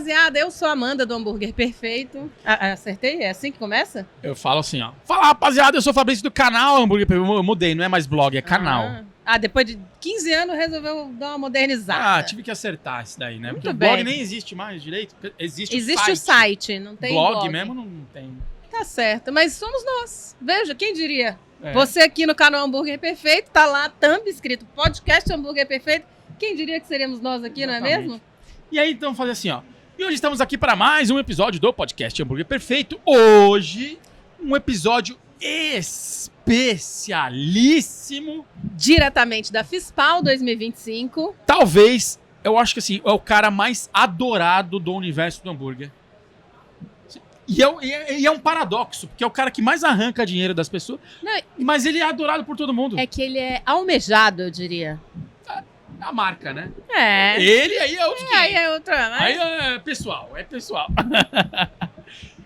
rapaziada, eu sou a Amanda do Hambúrguer Perfeito. Acertei? É assim que começa? Eu falo assim, ó. Fala, rapaziada, eu sou o Fabrício do canal Hambúrguer Perfeito. Eu mudei, não é mais blog, é canal. Depois de 15 anos resolveu dar uma modernizada. Tive que acertar isso daí, né? Muito Porque bem. o blog nem existe mais direito. Existe o site, não tem blog. Mesmo não tem. Tá certo, mas somos nós. Veja, quem diria? É. Você aqui no canal Hambúrguer Perfeito, tá lá, thumb escrito, podcast Hambúrguer Perfeito. Quem diria que seríamos nós aqui, Exatamente. não é mesmo? E aí, então, fazer assim, ó. E hoje estamos aqui para mais um episódio do podcast Hambúrguer Perfeito. Hoje, um episódio especialíssimo. Diretamente da FISPAL 2025. Talvez, eu acho que assim, é o cara mais adorado do universo do hambúrguer. E é um paradoxo, porque é o cara que mais arranca dinheiro das pessoas, Não, mas ele é adorado por todo mundo. é que ele é almejado, eu diria. A marca, né? É. Ele aí é outro. Aí é outra. Aí é pessoal,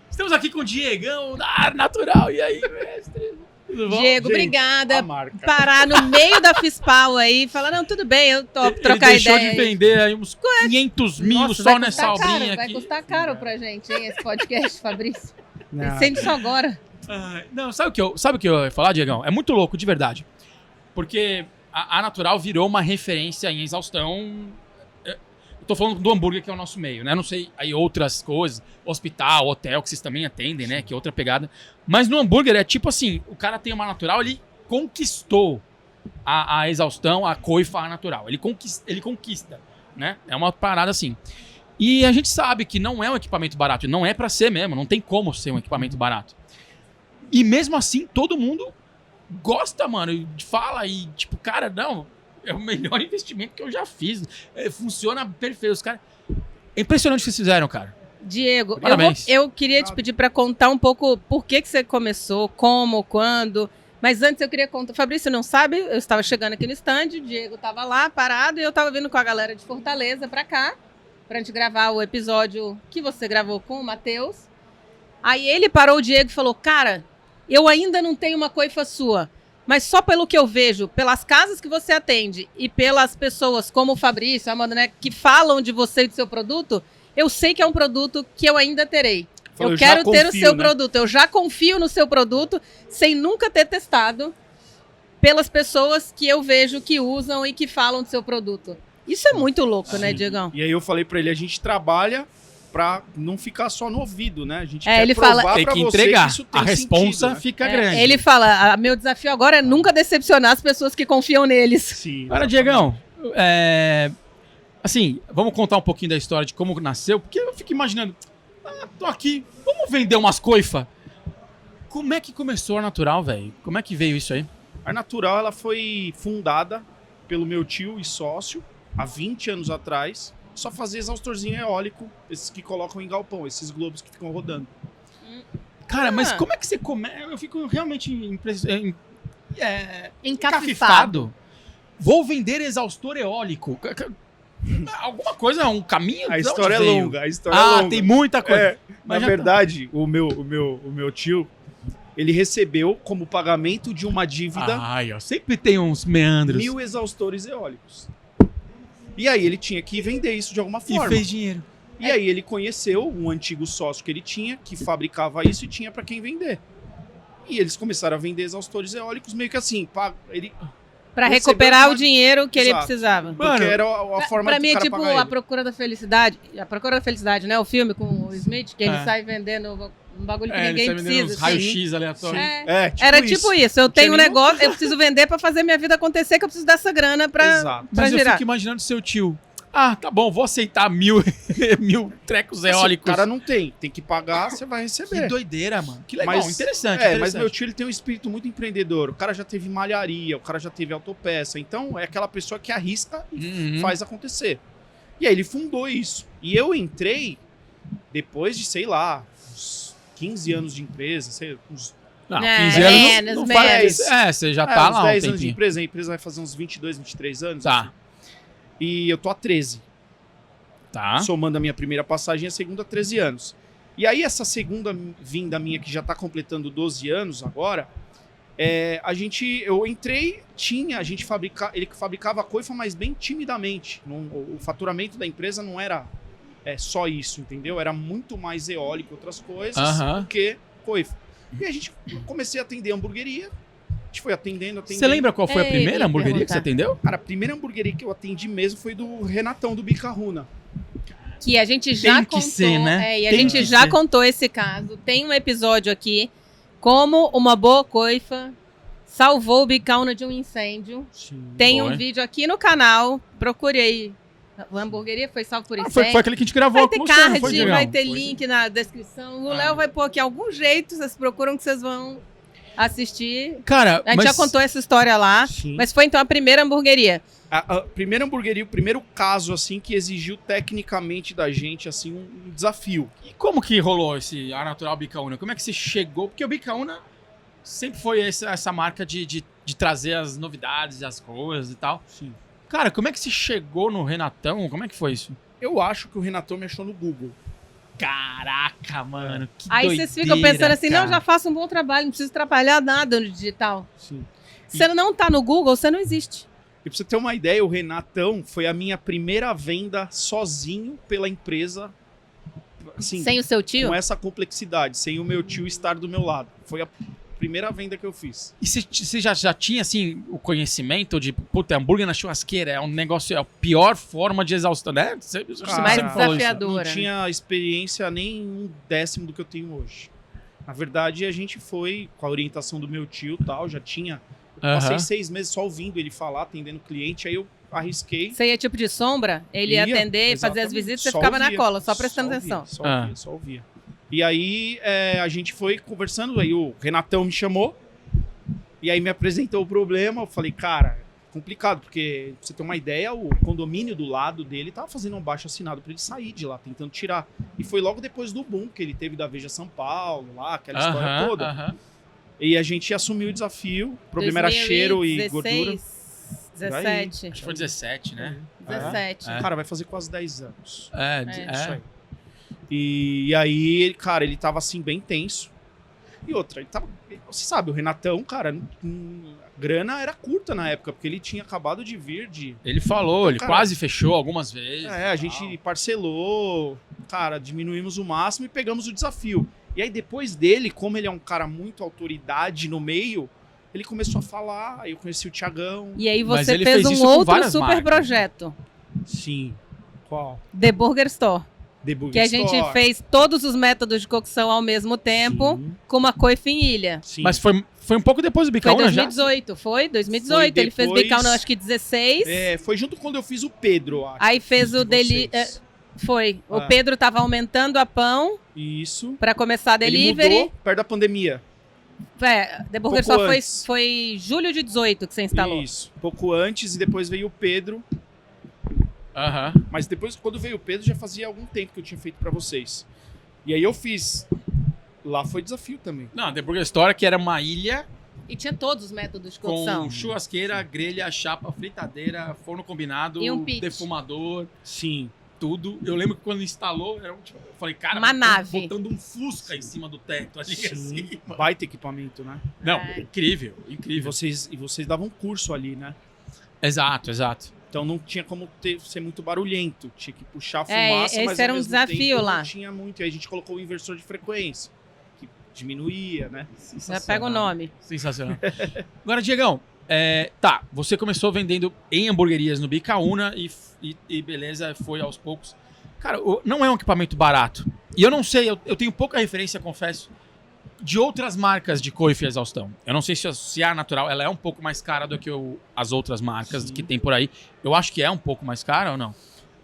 Estamos aqui com o Diegão da Ar Natural. E aí, mestre? Tudo bom? Diego, Gente, obrigada. a marca. Parar no meio da FISPAL aí, falar, não, tudo bem, eu topo trocar Ele deixou ideia. de vender aí uns 500 mil Nossa, só vai nessa custar obrinha caro, aqui. vai custar caro pra gente, hein, esse podcast, Fabrício. Não. Pensei nisso agora. Não, sabe o que eu ia falar, Diegão? É muito louco, de verdade. Porque a Natural virou uma referência em exaustão. Eu tô falando do hambúrguer, que é o nosso meio, né? Não sei aí outras coisas, hospital, hotel, que vocês também atendem, né? Que é outra pegada. Mas no hambúrguer é tipo assim, o cara tem uma Natural, ele conquistou a exaustão, a coifa natural. Ele conquista, né? É uma parada assim. E a gente sabe que não é um equipamento barato, não é pra ser mesmo, não tem como ser um equipamento barato. E mesmo assim, todo mundo gosta, mano, e fala e tipo, cara, não, é o melhor investimento que eu já fiz. Funciona perfeito. Os caras... É impressionante o que vocês fizeram, cara. Diego, Parabéns. eu queria te pedir para contar um pouco por que você começou, como, quando. Mas antes eu queria contar. Fabrício não sabe, eu estava chegando aqui no stand, o Diego estava lá parado e eu estava vindo com a galera de Fortaleza para cá, pra gente gravar o episódio que você gravou com o Matheus. Aí ele parou o Diego e falou: cara, eu ainda não tenho uma coifa sua, mas só pelo que eu vejo, pelas casas que você atende e pelas pessoas como o Fabrício, a Amanda, né, que falam de você e do seu produto, eu sei que é um produto que eu ainda terei. Falou, eu quero ter o confio, seu né? produto. Eu já confio no seu produto sem nunca ter testado pelas pessoas que eu vejo que usam e que falam do seu produto. Isso é muito louco, né, Diegão? E aí eu falei pra ele, a gente trabalha pra não ficar só no ouvido, né? A gente É, quer ele provar fala- Tem pra que você entregar. que isso tem A responsa sentido, né? fica grande. Ele fala, meu desafio agora é nunca decepcionar as pessoas que confiam neles. Sim. Agora, Diegão, assim, vamos contar um pouquinho da história de como nasceu, porque eu fico imaginando, tô aqui, vamos vender umas coifas. Como é que começou a Natural, velho? Como é que veio isso aí? A Natural, ela foi fundada pelo meu tio e sócio há 20 anos atrás. Só fazia exaustorzinho eólico, esses que colocam em galpão, esses globos que ficam rodando. Cara, mas Ah. como é que você começa? Eu fico realmente Encafifado. Vou vender exaustor eólico. Alguma coisa, um caminho? A De história é onde veio? longa, a história é longa. Tem muita coisa. É, Mas na já verdade, o meu tio, ele recebeu como pagamento de uma dívida Ai, ó, sempre tem uns meandros. 1.000 exaustores eólicos. E aí ele tinha que vender isso de alguma E forma. fez dinheiro. E aí ele conheceu um antigo sócio que ele tinha, que fabricava isso e tinha pra quem vender. E eles começaram a vender exaustores eólicos meio que assim, ele Pra recebeu recuperar uma- o dinheiro que ele Exato. precisava. porque Mano, era a forma Pra do mim é cara tipo pagar A ele. Procura da Felicidade. A Procura da Felicidade, né? O filme com o Smith, que ele É. sai vendendo um bagulho que Ele ninguém tá vendendo precisa. uns assim. raio-x aleatórios. É. Tipo Era tipo isso. Eu tenho um tinha nenhum- negócio, eu preciso vender pra fazer minha vida acontecer, que eu preciso dessa grana pra, Exato. pra Mas eu girar. fico imaginando seu tio. Tá bom, vou aceitar 1.000 mil trecos Se eólicos. o cara não tem que pagar, você vai Que receber. doideira, mano. Que legal, Mas- interessante. Mas interessante. meu tio ele tem um espírito muito empreendedor. O cara já teve malharia, o cara já teve autopeça. Então é aquela pessoa que arrisca e Uhum. faz acontecer. E aí ele fundou isso. E eu entrei depois de, sei lá, uns 15 anos de empresa, sei, uns Não, É, 15 anos menos, não faz. menos. Você já uns tá lá um 10 anos de tempinho. empresa. A empresa vai fazer uns 22, 23 anos. Tá, assim. E eu tô há 13. tá. Somando a minha primeira passagem, a segunda 13 anos. E aí essa segunda vinda minha, que já tá completando 12 anos agora, eu entrei, ele fabricava a coifa, mas bem timidamente. O faturamento da empresa não era só isso, entendeu? Era muito mais eólico, outras coisas, do que coifa. E a gente comecei a atender hamburgueria. A gente foi atendendo. Você lembra qual foi a primeira hamburgueria que você atendeu? Cara, a primeira hamburgueria que eu atendi mesmo foi do Renatão, do Bicarruna. Que a gente já contou. Ser, né? E a gente já contou esse caso. Tem um episódio aqui, como uma boa coifa salvou o Bicauna de um incêndio. Sim. Tem um vídeo aqui no canal. Procure aí. A hamburgueria foi salvo por incêndio. Foi aquele que a gente gravou. Vai ter com card, você, vai ter link na descrição. O Léo vai pôr aqui algum jeito. Vocês procuram que vocês vão assistir. Cara, a gente já contou essa história lá. Sim. Mas foi então a primeira hamburgueria. A primeira hamburgueria, o primeiro caso, assim, que exigiu tecnicamente da gente, assim, um desafio. E como que rolou esse A Natural Bicauna? Como é que você chegou? Porque o Bicauna sempre foi essa marca de trazer as novidades, as coisas e tal. Sim. Cara, como é que você chegou no Renatão? Como é que foi isso? Eu acho que o Renatão me achou no Google. Caraca, mano, que Aí doideira, vocês ficam pensando assim, cara. não, já faço um bom trabalho, não preciso trabalhar nada no digital. Sim. Você não tá no Google, você não existe. E pra você ter uma ideia, o Renatão foi a minha primeira venda sozinho pela empresa, assim, Sem o seu tio? com essa complexidade, sem o meu tio estar do meu lado. Foi a primeira venda que eu fiz. E você já tinha, assim, o conhecimento de, puta, hambúrguer na churrasqueira é um negócio, é a pior forma de exaustão, né? Você mais sempre falou isso. desafiador. Não tinha experiência nem 1/10 do que eu tenho hoje. Na verdade, a gente foi com a orientação do meu tio e tal, já tinha... Passei 6 meses só ouvindo ele falar, atendendo cliente, aí eu arrisquei. Você ia tipo de sombra, ele ia atender, fazer as visitas, você Só ficava ouvia, na cola, só prestando atenção. Só ouvia. E aí a gente foi conversando, aí o Renatão me chamou, e aí me apresentou o problema, eu falei, cara, complicado, porque pra você ter uma ideia, o condomínio do lado dele tava fazendo um baixo assinado pra ele sair de lá, tentando tirar. E foi logo depois do boom que ele teve da Veja São Paulo, lá, aquela história toda. E a gente assumiu o desafio. O problema era cheiro e gordura. 17. Acho que foi 17, né? 17. Cara, vai fazer quase 10 anos. Isso aí. E aí, cara, ele tava assim, bem tenso. E outra, ele tava... Você sabe, o Renatão, cara, a grana era curta na época, porque ele tinha acabado de vir de... Ele falou, ele quase fechou algumas vezes. A gente parcelou, cara, diminuímos o máximo e pegamos o desafio. E aí depois dele, como ele é um cara muito autoridade no meio, ele começou a falar, aí eu conheci o Thiagão. E aí você fez um outro super marcas. Projeto. Sim. Qual? The Burger Store. The Burger que a Store. gente fez todos os métodos de cocção ao mesmo tempo, com uma coifa em ilha. Sim. Mas foi um pouco depois do Bicauna já? Foi 2018, foi 2018. Ele fez Bicauna, acho que 16. Foi junto quando eu fiz o Pedro, acho. Aí fez o dele... Foi. O Pedro tava aumentando a pão. Isso. Pra começar a delivery. Ele mudou perto da pandemia. The Burger Store foi julho de 18 que você instalou. Isso. Pouco antes e depois veio o Pedro. Mas depois, quando veio o Pedro, já fazia algum tempo que eu tinha feito pra vocês. E aí eu fiz. Lá foi desafio também. Não, The Burger Store, que era uma ilha... E tinha todos os métodos de cocção. Com churrasqueira, grelha, chapa, fritadeira, forno combinado, e um defumador. Sim. Tudo. Eu lembro que quando instalou, eu falei, cara, uma nave. Botando um Fusca em cima do teto ali. Assim, baita equipamento, né? Não, incrível. E vocês davam curso ali, né? Exato. Então não tinha como ser muito barulhento. Tinha que puxar a fumaça, esse mas era ao um mesmo desafio tempo lá. Não tinha muito. E aí a gente colocou o inversor de frequência, que diminuía, né? Já pega o nome. Sensacional. Agora, Diegão, você começou vendendo em hamburguerias no Bicauna e beleza, foi aos poucos. Cara, não é um equipamento barato. E eu não sei, eu tenho pouca referência, confesso, de outras marcas de coifa e exaustão. Eu não sei se a Natural ela é um pouco mais cara do que as outras marcas que tem por aí. Eu acho que é um pouco mais cara ou não?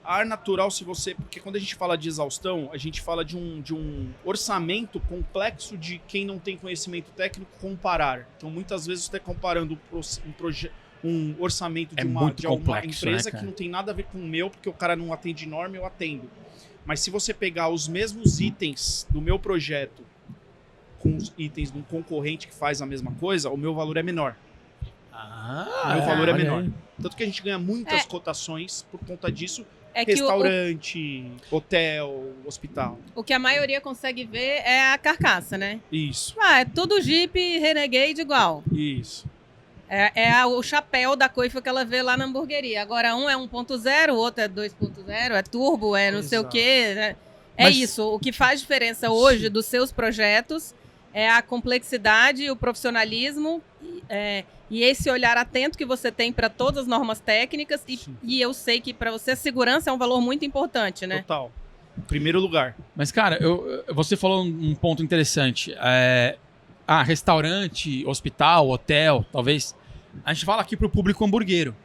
A Ar Natural, porque quando a gente fala de exaustão, a gente fala de um orçamento complexo de quem não tem conhecimento técnico comparar. Então, muitas vezes você está comparando um orçamento de uma empresa, né, que não tem nada a ver com o meu, porque o cara não atende norma, eu atendo. Mas se você pegar os mesmos itens do meu projeto com os itens de um concorrente que faz a mesma coisa, o meu valor é menor. O meu valor é menor. Tanto que a gente ganha muitas cotações por conta disso. Restaurante, hotel, hospital. O que a maioria consegue ver é a carcaça, né? Isso. É tudo Jeep Renegade igual. Isso. O chapéu da coifa que ela vê lá na hamburgueria. Agora, um é 1.0, o outro é 2.0, é turbo, é não sei o quê. Né? Mas- isso. O que faz diferença hoje dos seus projetos é a complexidade, o profissionalismo e esse olhar atento que você tem para todas as normas técnicas. E eu sei que para você a segurança é um valor muito importante, né? Total. Primeiro lugar. Mas, cara, você falou um ponto interessante. Restaurante, hospital, hotel, talvez. A gente fala aqui pro público hamburguero.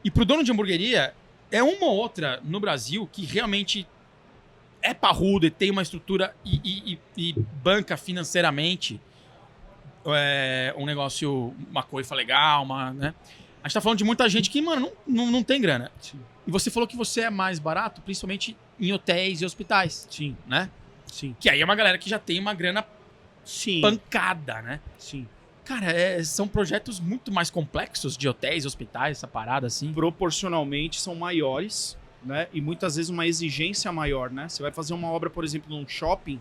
E pro dono de hamburgueria, é uma ou outra no Brasil que realmente é parrudo e tem uma estrutura e banca financeiramente um negócio, uma coifa legal, né? A gente tá falando de muita gente que, mano, não tem grana. Sim. E você falou que você é mais barato, principalmente em hotéis e hospitais, Sim. né? Sim. Que aí é uma galera que já tem uma grana Sim. pancada, né? Sim. Cara, são projetos muito mais complexos de hotéis, hospitais, essa parada assim. Proporcionalmente são maiores, né? E muitas vezes uma exigência maior, né? Você vai fazer uma obra, por exemplo, num shopping,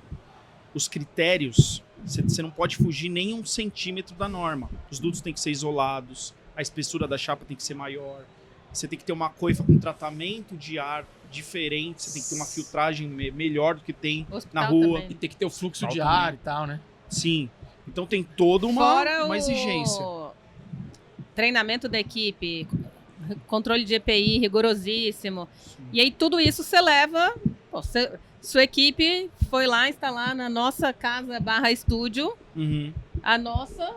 os critérios, você não pode fugir nem 1 centímetro da norma. Os dutos têm que ser isolados, a espessura da chapa tem que ser maior, você tem que ter uma coifa com tratamento de ar diferente, você tem que ter uma filtragem melhor do que tem Hospital na rua. também. E tem que ter o fluxo de Também. ar e tal, né? Sim. Então tem toda Fora uma exigência. o treinamento da equipe, controle de EPI rigorosíssimo. E aí tudo isso você leva... sua equipe foi lá instalar na nossa casa /estúdio Uhum. a nossa...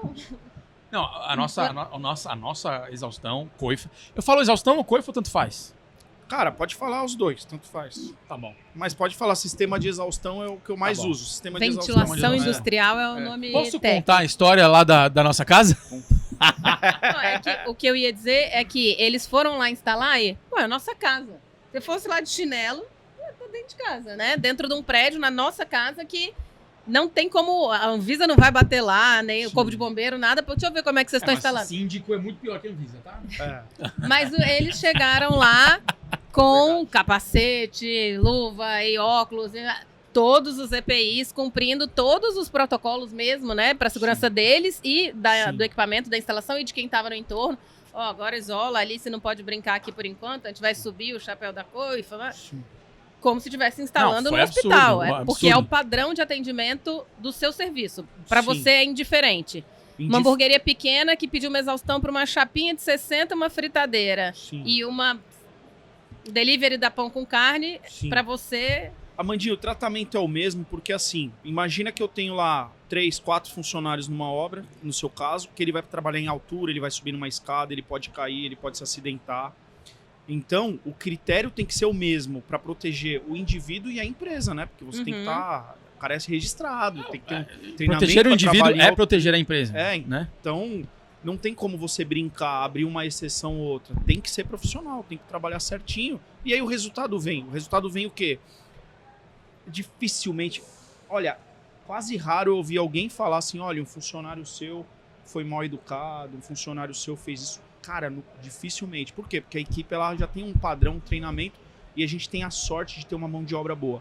Não, a nossa exaustão, coifa. Eu falo exaustão ou coifa, tanto faz. Cara, pode falar os dois, tanto faz. Tá bom. Mas pode falar sistema de exaustão é o que eu mais Tá bom. uso. Sistema de Ventilação exaustão. industrial é o nome Posso técnico. contar a história lá da nossa casa? Não, o que eu ia dizer é que eles foram lá instalar e... é a nossa casa. Se fosse lá de chinelo, tá dentro de casa, né? Dentro de um prédio, na nossa casa, que não tem como... A Anvisa não vai bater lá, nem o Corpo de Bombeiro, nada. Deixa eu ver como é que vocês estão instalando. Síndico é muito pior que a Anvisa, tá? Mas eles chegaram lá com capacete, luva e óculos, todos os EPIs, cumprindo todos os protocolos mesmo, né? Para segurança deles e do equipamento, da instalação e de quem estava no entorno. Agora isola ali, você não pode brincar aqui por enquanto, a gente vai subir o chapéu da coifa, né? Como se estivesse instalando Não, no foi hospital. absurdo, Porque é o padrão de atendimento do seu serviço. Para Sim. você é indiferente. Uma hamburgueria pequena que pediu uma exaustão para uma chapinha de 60, uma fritadeira. Sim. E uma delivery da pão com carne, Sim. para você... Amandinho, o tratamento é o mesmo, porque assim, imagina que eu tenho lá 3, 4 funcionários numa obra, no seu caso, que ele vai trabalhar em altura, ele vai subir numa escada, ele pode cair, ele pode se acidentar. Então, o critério tem que ser o mesmo para proteger o indivíduo e a empresa, né? Porque você tem que estar... O cara é registrado, tem que ter um treinamento. Proteger o pra indivíduo trabalhar é proteger a empresa. Né? Então, não tem como você brincar, abrir uma exceção ou outra. Tem que ser profissional, tem que trabalhar certinho. E aí o resultado vem. O resultado vem o quê? Dificilmente... Olha, quase raro eu ouvir alguém falar assim, olha, um funcionário seu foi mal educado, um funcionário seu fez isso. Cara, dificilmente. Por quê? Porque a equipe ela já tem um padrão, um treinamento, e a gente tem a sorte de ter uma mão de obra boa.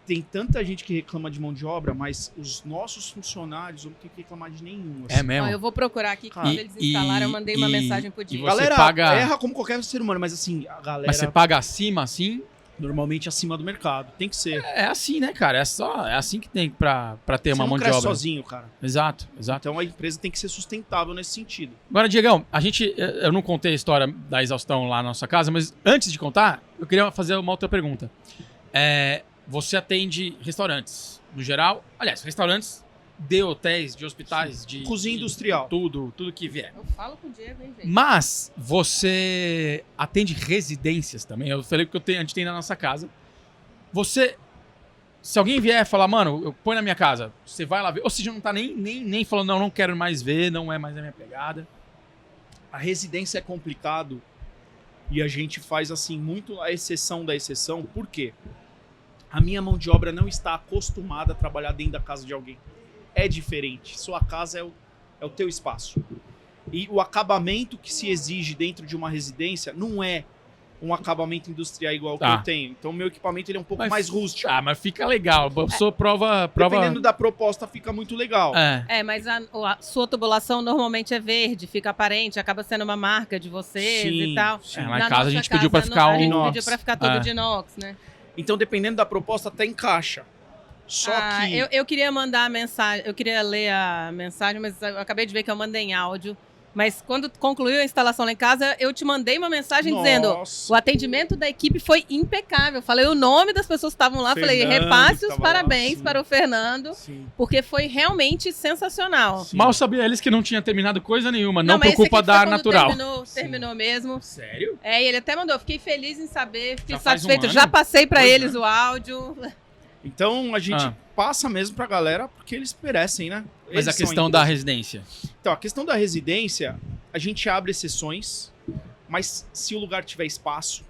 Tem tanta gente que reclama de mão de obra, mas os nossos funcionários não tem que reclamar de nenhum. É mesmo? eu vou procurar aqui, Cara, quando eles instalaram, eu mandei uma mensagem pro Diego. você Galera, paga- erra como qualquer ser humano, mas assim, a galera Mas você paga acima, assim? normalmente acima do mercado. Tem que ser. É assim, né, cara? É assim que tem pra ter Você uma não mão de cresce obra. sozinho, cara. Exato. Então a empresa tem que ser sustentável nesse sentido. Agora, Diegão, eu não contei a história da exaustão lá na nossa casa, mas antes de contar, eu queria fazer uma outra pergunta. Você atende restaurantes, no geral? Aliás, restaurantes de hotéis, de hospitais, de... Cozinha industrial. Tudo que vier. Eu falo com o Diego, hein, gente? Mas você atende residências também. Eu falei que a gente tem na nossa casa. Se alguém vier falar, mano, eu ponho na minha casa, você vai lá ver. Ou seja, não tá nem falando, não quero mais ver, não é mais a minha pegada. A residência é complicado e a gente faz assim muito a exceção da exceção. Por quê? A minha mão de obra não está acostumada a trabalhar dentro da casa de alguém. É diferente. Sua casa é o teu espaço. E o acabamento que se exige dentro de uma residência não é um acabamento industrial igual que Tá. eu tenho. Então, o meu equipamento ele é um pouco Mas- mais rústico. mas fica legal. A pessoa prova... Dependendo da proposta, fica muito legal. Mas a sua tubulação normalmente é verde, fica aparente, acaba sendo uma marca de vocês Sim, e tal. sim. Lá em Na casa a nossa gente pediu pra casa, ficar a gente inox. pediu pra ficar todo de inox, né? Então, dependendo da proposta, até encaixa. Só que... Eu queria mandar a mensagem, eu queria ler a mensagem, mas eu acabei de ver que eu mandei em áudio. Mas quando concluiu a instalação lá em casa, eu te mandei uma mensagem dizendo: Nossa. o atendimento da equipe foi impecável. Falei o nome das pessoas que estavam lá, falei, Fernando, repasse que os tava parabéns lá, sim. para o Fernando, Sim. porque foi realmente sensacional. Sim. Mal sabia eles que não tinha terminado coisa nenhuma. Não, mas por culpa esse aqui foi da quando Natural. Terminou mesmo. Sério? É, e ele até mandou, fiquei feliz em saber, fiquei Já faz satisfeito. um ano? Já passei para 2 eles anos. o áudio. Então, a gente passa mesmo pra galera porque eles merecem, né? Mas Eles a são questão da empresa. residência. Então, a questão da residência, a gente abre exceções, mas se o lugar tiver espaço,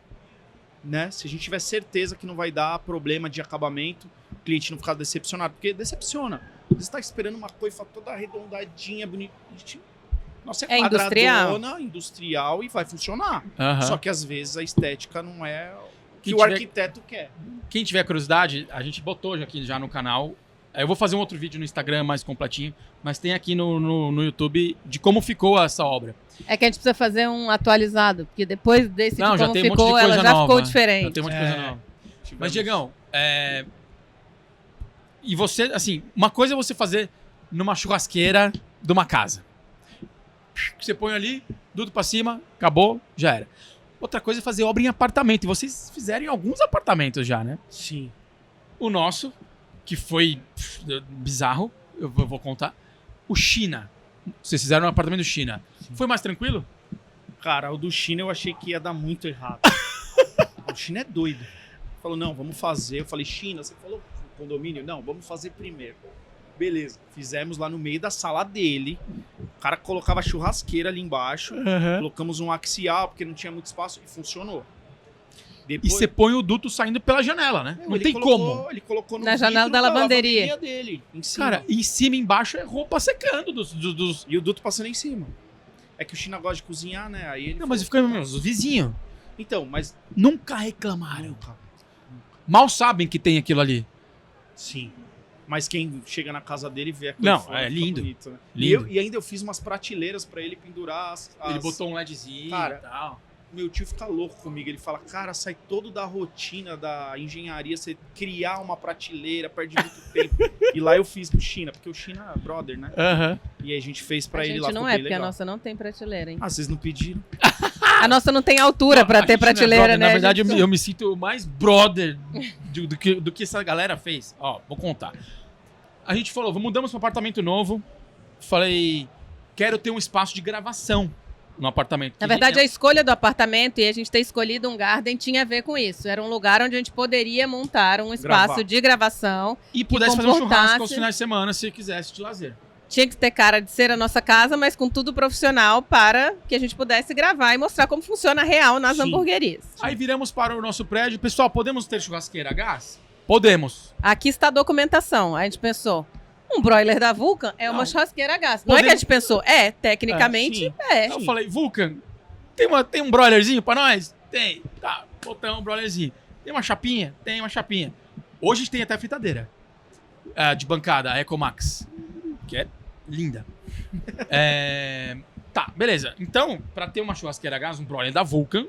né? Se a gente tiver certeza que não vai dar problema de acabamento, o cliente não ficar decepcionado, porque decepciona. Você está esperando uma coifa toda arredondadinha, bonita. Nossa, É industrial. quadradona, industrial e vai funcionar. Aham. Só que às vezes a estética não é o que Quem o tiver- arquiteto quer. Quem tiver curiosidade, a gente botou já aqui já no canal. Eu vou fazer um outro vídeo no Instagram mais completinho, mas tem aqui no YouTube de como ficou essa obra. É que a gente precisa fazer um atualizado, porque depois desse Não, de já como tem um monte de ficou, coisa ela já nova. ficou Já diferente. tem um monte de coisa nova. Tivemos- Mas, Diegão, e você, assim, uma coisa é você fazer numa churrasqueira de uma casa. Você põe ali, tudo pra cima, acabou, já era. Outra coisa é fazer obra em apartamento. E vocês fizeram em alguns apartamentos já, né? Sim. O nosso, que foi bizarro, eu vou contar. O China. Vocês fizeram um apartamento China. Foi mais tranquilo? Cara, o do China eu achei que ia dar muito errado. O China é doido. Falou, não, vamos fazer. Eu falei, China, você falou condomínio? Não, vamos fazer primeiro. Beleza. Fizemos lá no meio da sala dele. O cara colocava a churrasqueira ali embaixo. Colocamos um axial, porque não tinha muito espaço, e funcionou. E Depois, você põe o duto saindo pela janela, né? Não ele tem colocou- como. Ele colocou no Na janela vidro da lavanderia. dele, em cima. Cara, em cima e embaixo é roupa secando dos... E o duto passando em cima. É que o China gosta de cozinhar, né? Aí ele Não, mas falou, fica os vizinhos. então, mas... Nunca reclamaram. Nunca. Mal sabem que tem aquilo ali. Sim. Mas quem chega na casa dele vê aquilo Não, fora, é fica lindo. bonito, né? Lindo. E ainda eu fiz umas prateleiras pra ele pendurar Ele botou um LEDzinho Cara, e tal. Meu tio fica louco comigo. Ele fala, cara, sai todo da rotina da engenharia, você criar uma prateleira, perde muito tempo. E lá eu fiz pro China, porque o China é brother, né? Aham. E aí a gente fez pra A ele gente lá, não ficou é, bem porque a legal. nossa não tem prateleira, hein? Ah, vocês não pediram? A nossa não tem altura pra A ter gente não é prateleira, brother, né? Na verdade, gente? eu me sinto mais brother do que essa galera fez. Ó, vou contar. A gente falou, mudamos para um apartamento novo. Falei, quero ter um espaço de gravação no apartamento. Na verdade, a escolha do apartamento e a gente ter escolhido um garden tinha a ver com isso. Era um lugar onde a gente poderia montar um espaço Gravar. de gravação. E pudesse fazer um churrasco comportasse- aos finais de semana se quisesse de lazer. Tinha que ter cara de ser a nossa casa, mas com tudo profissional para que a gente pudesse gravar e mostrar como funciona real nas Sim. hamburguerias. Aí viramos para o nosso prédio. Pessoal, podemos ter churrasqueira a gás? Podemos. Aqui está a documentação. A gente pensou, um broiler da Vulcan é uma Não. churrasqueira a gás. Não é que a gente pensou, tecnicamente sim. é. Eu falei, Vulcan, tem um broilerzinho pra nós? Tem. Tá, botamos um broilerzinho. Tem uma chapinha? Tem uma chapinha. Hoje a gente tem até fritadeira. De bancada, a Ecomax. Que é linda. Tá, beleza. Então, pra ter uma churrasqueira a gás, um broiler da Vulcan,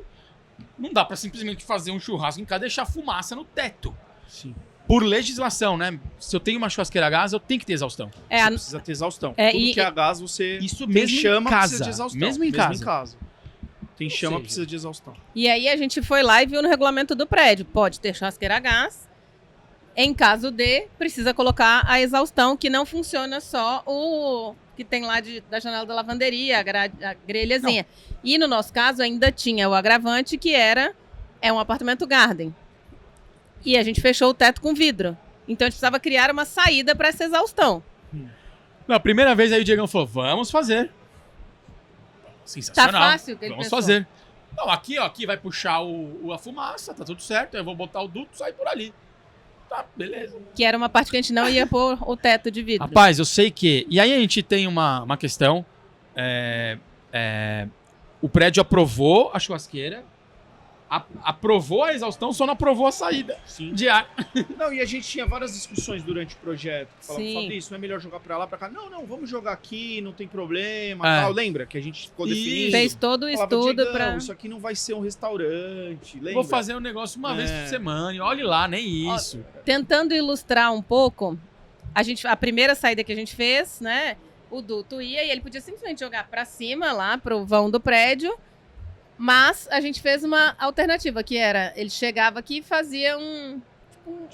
não dá pra simplesmente fazer um churrasco em casa e deixar fumaça no teto. Sim. Por legislação, né? Se eu tenho uma churrasqueira a gás, eu tenho que ter exaustão. É, Você a- precisa ter exaustão. É, Tudo e- que é a gás, você Isso tem mesmo chama, em casa. precisa de exaustão. Mesmo em casa. Tem Ou chama, seja, precisa de exaustão. E aí a gente foi lá e viu no regulamento do prédio. Pode ter churrasqueira a gás. Em caso de, precisa colocar a exaustão, que não funciona só o que tem lá da janela da lavanderia, a grelhazinha. E no nosso caso ainda tinha o agravante, que é um apartamento garden. E a gente fechou o teto com vidro. Então a gente precisava criar uma saída para essa exaustão. Na primeira vez aí o Diegão falou, vamos fazer. Sensacional. Tá fácil o que ele Vamos pensou. fazer. Não, aqui vai puxar a fumaça, tá tudo certo. Eu vou botar o duto e sair por ali. Tá, beleza. Que era uma parte que a gente não ia pôr o teto de vidro. Rapaz, eu sei que... E aí a gente tem uma questão. O prédio aprovou a churrasqueira. aprovou a exaustão, só não aprovou a saída de ar. Não, e a gente tinha várias discussões durante o projeto. Falava, Sim. Fabrício, não é melhor jogar pra lá, pra cá? Não, vamos jogar aqui, não tem problema, tal. Lembra que a gente ficou definindo? Fez todo o Falava, estudo Diegão, pra... isso aqui não vai ser um restaurante, lembra? Vou fazer um negócio uma vez por semana. E olhe lá, nem isso. Tentando ilustrar um pouco, a primeira saída que a gente fez, né? O duto ia e ele podia simplesmente jogar pra cima, lá pro vão do prédio. Mas a gente fez uma alternativa, que era, ele chegava aqui e fazia um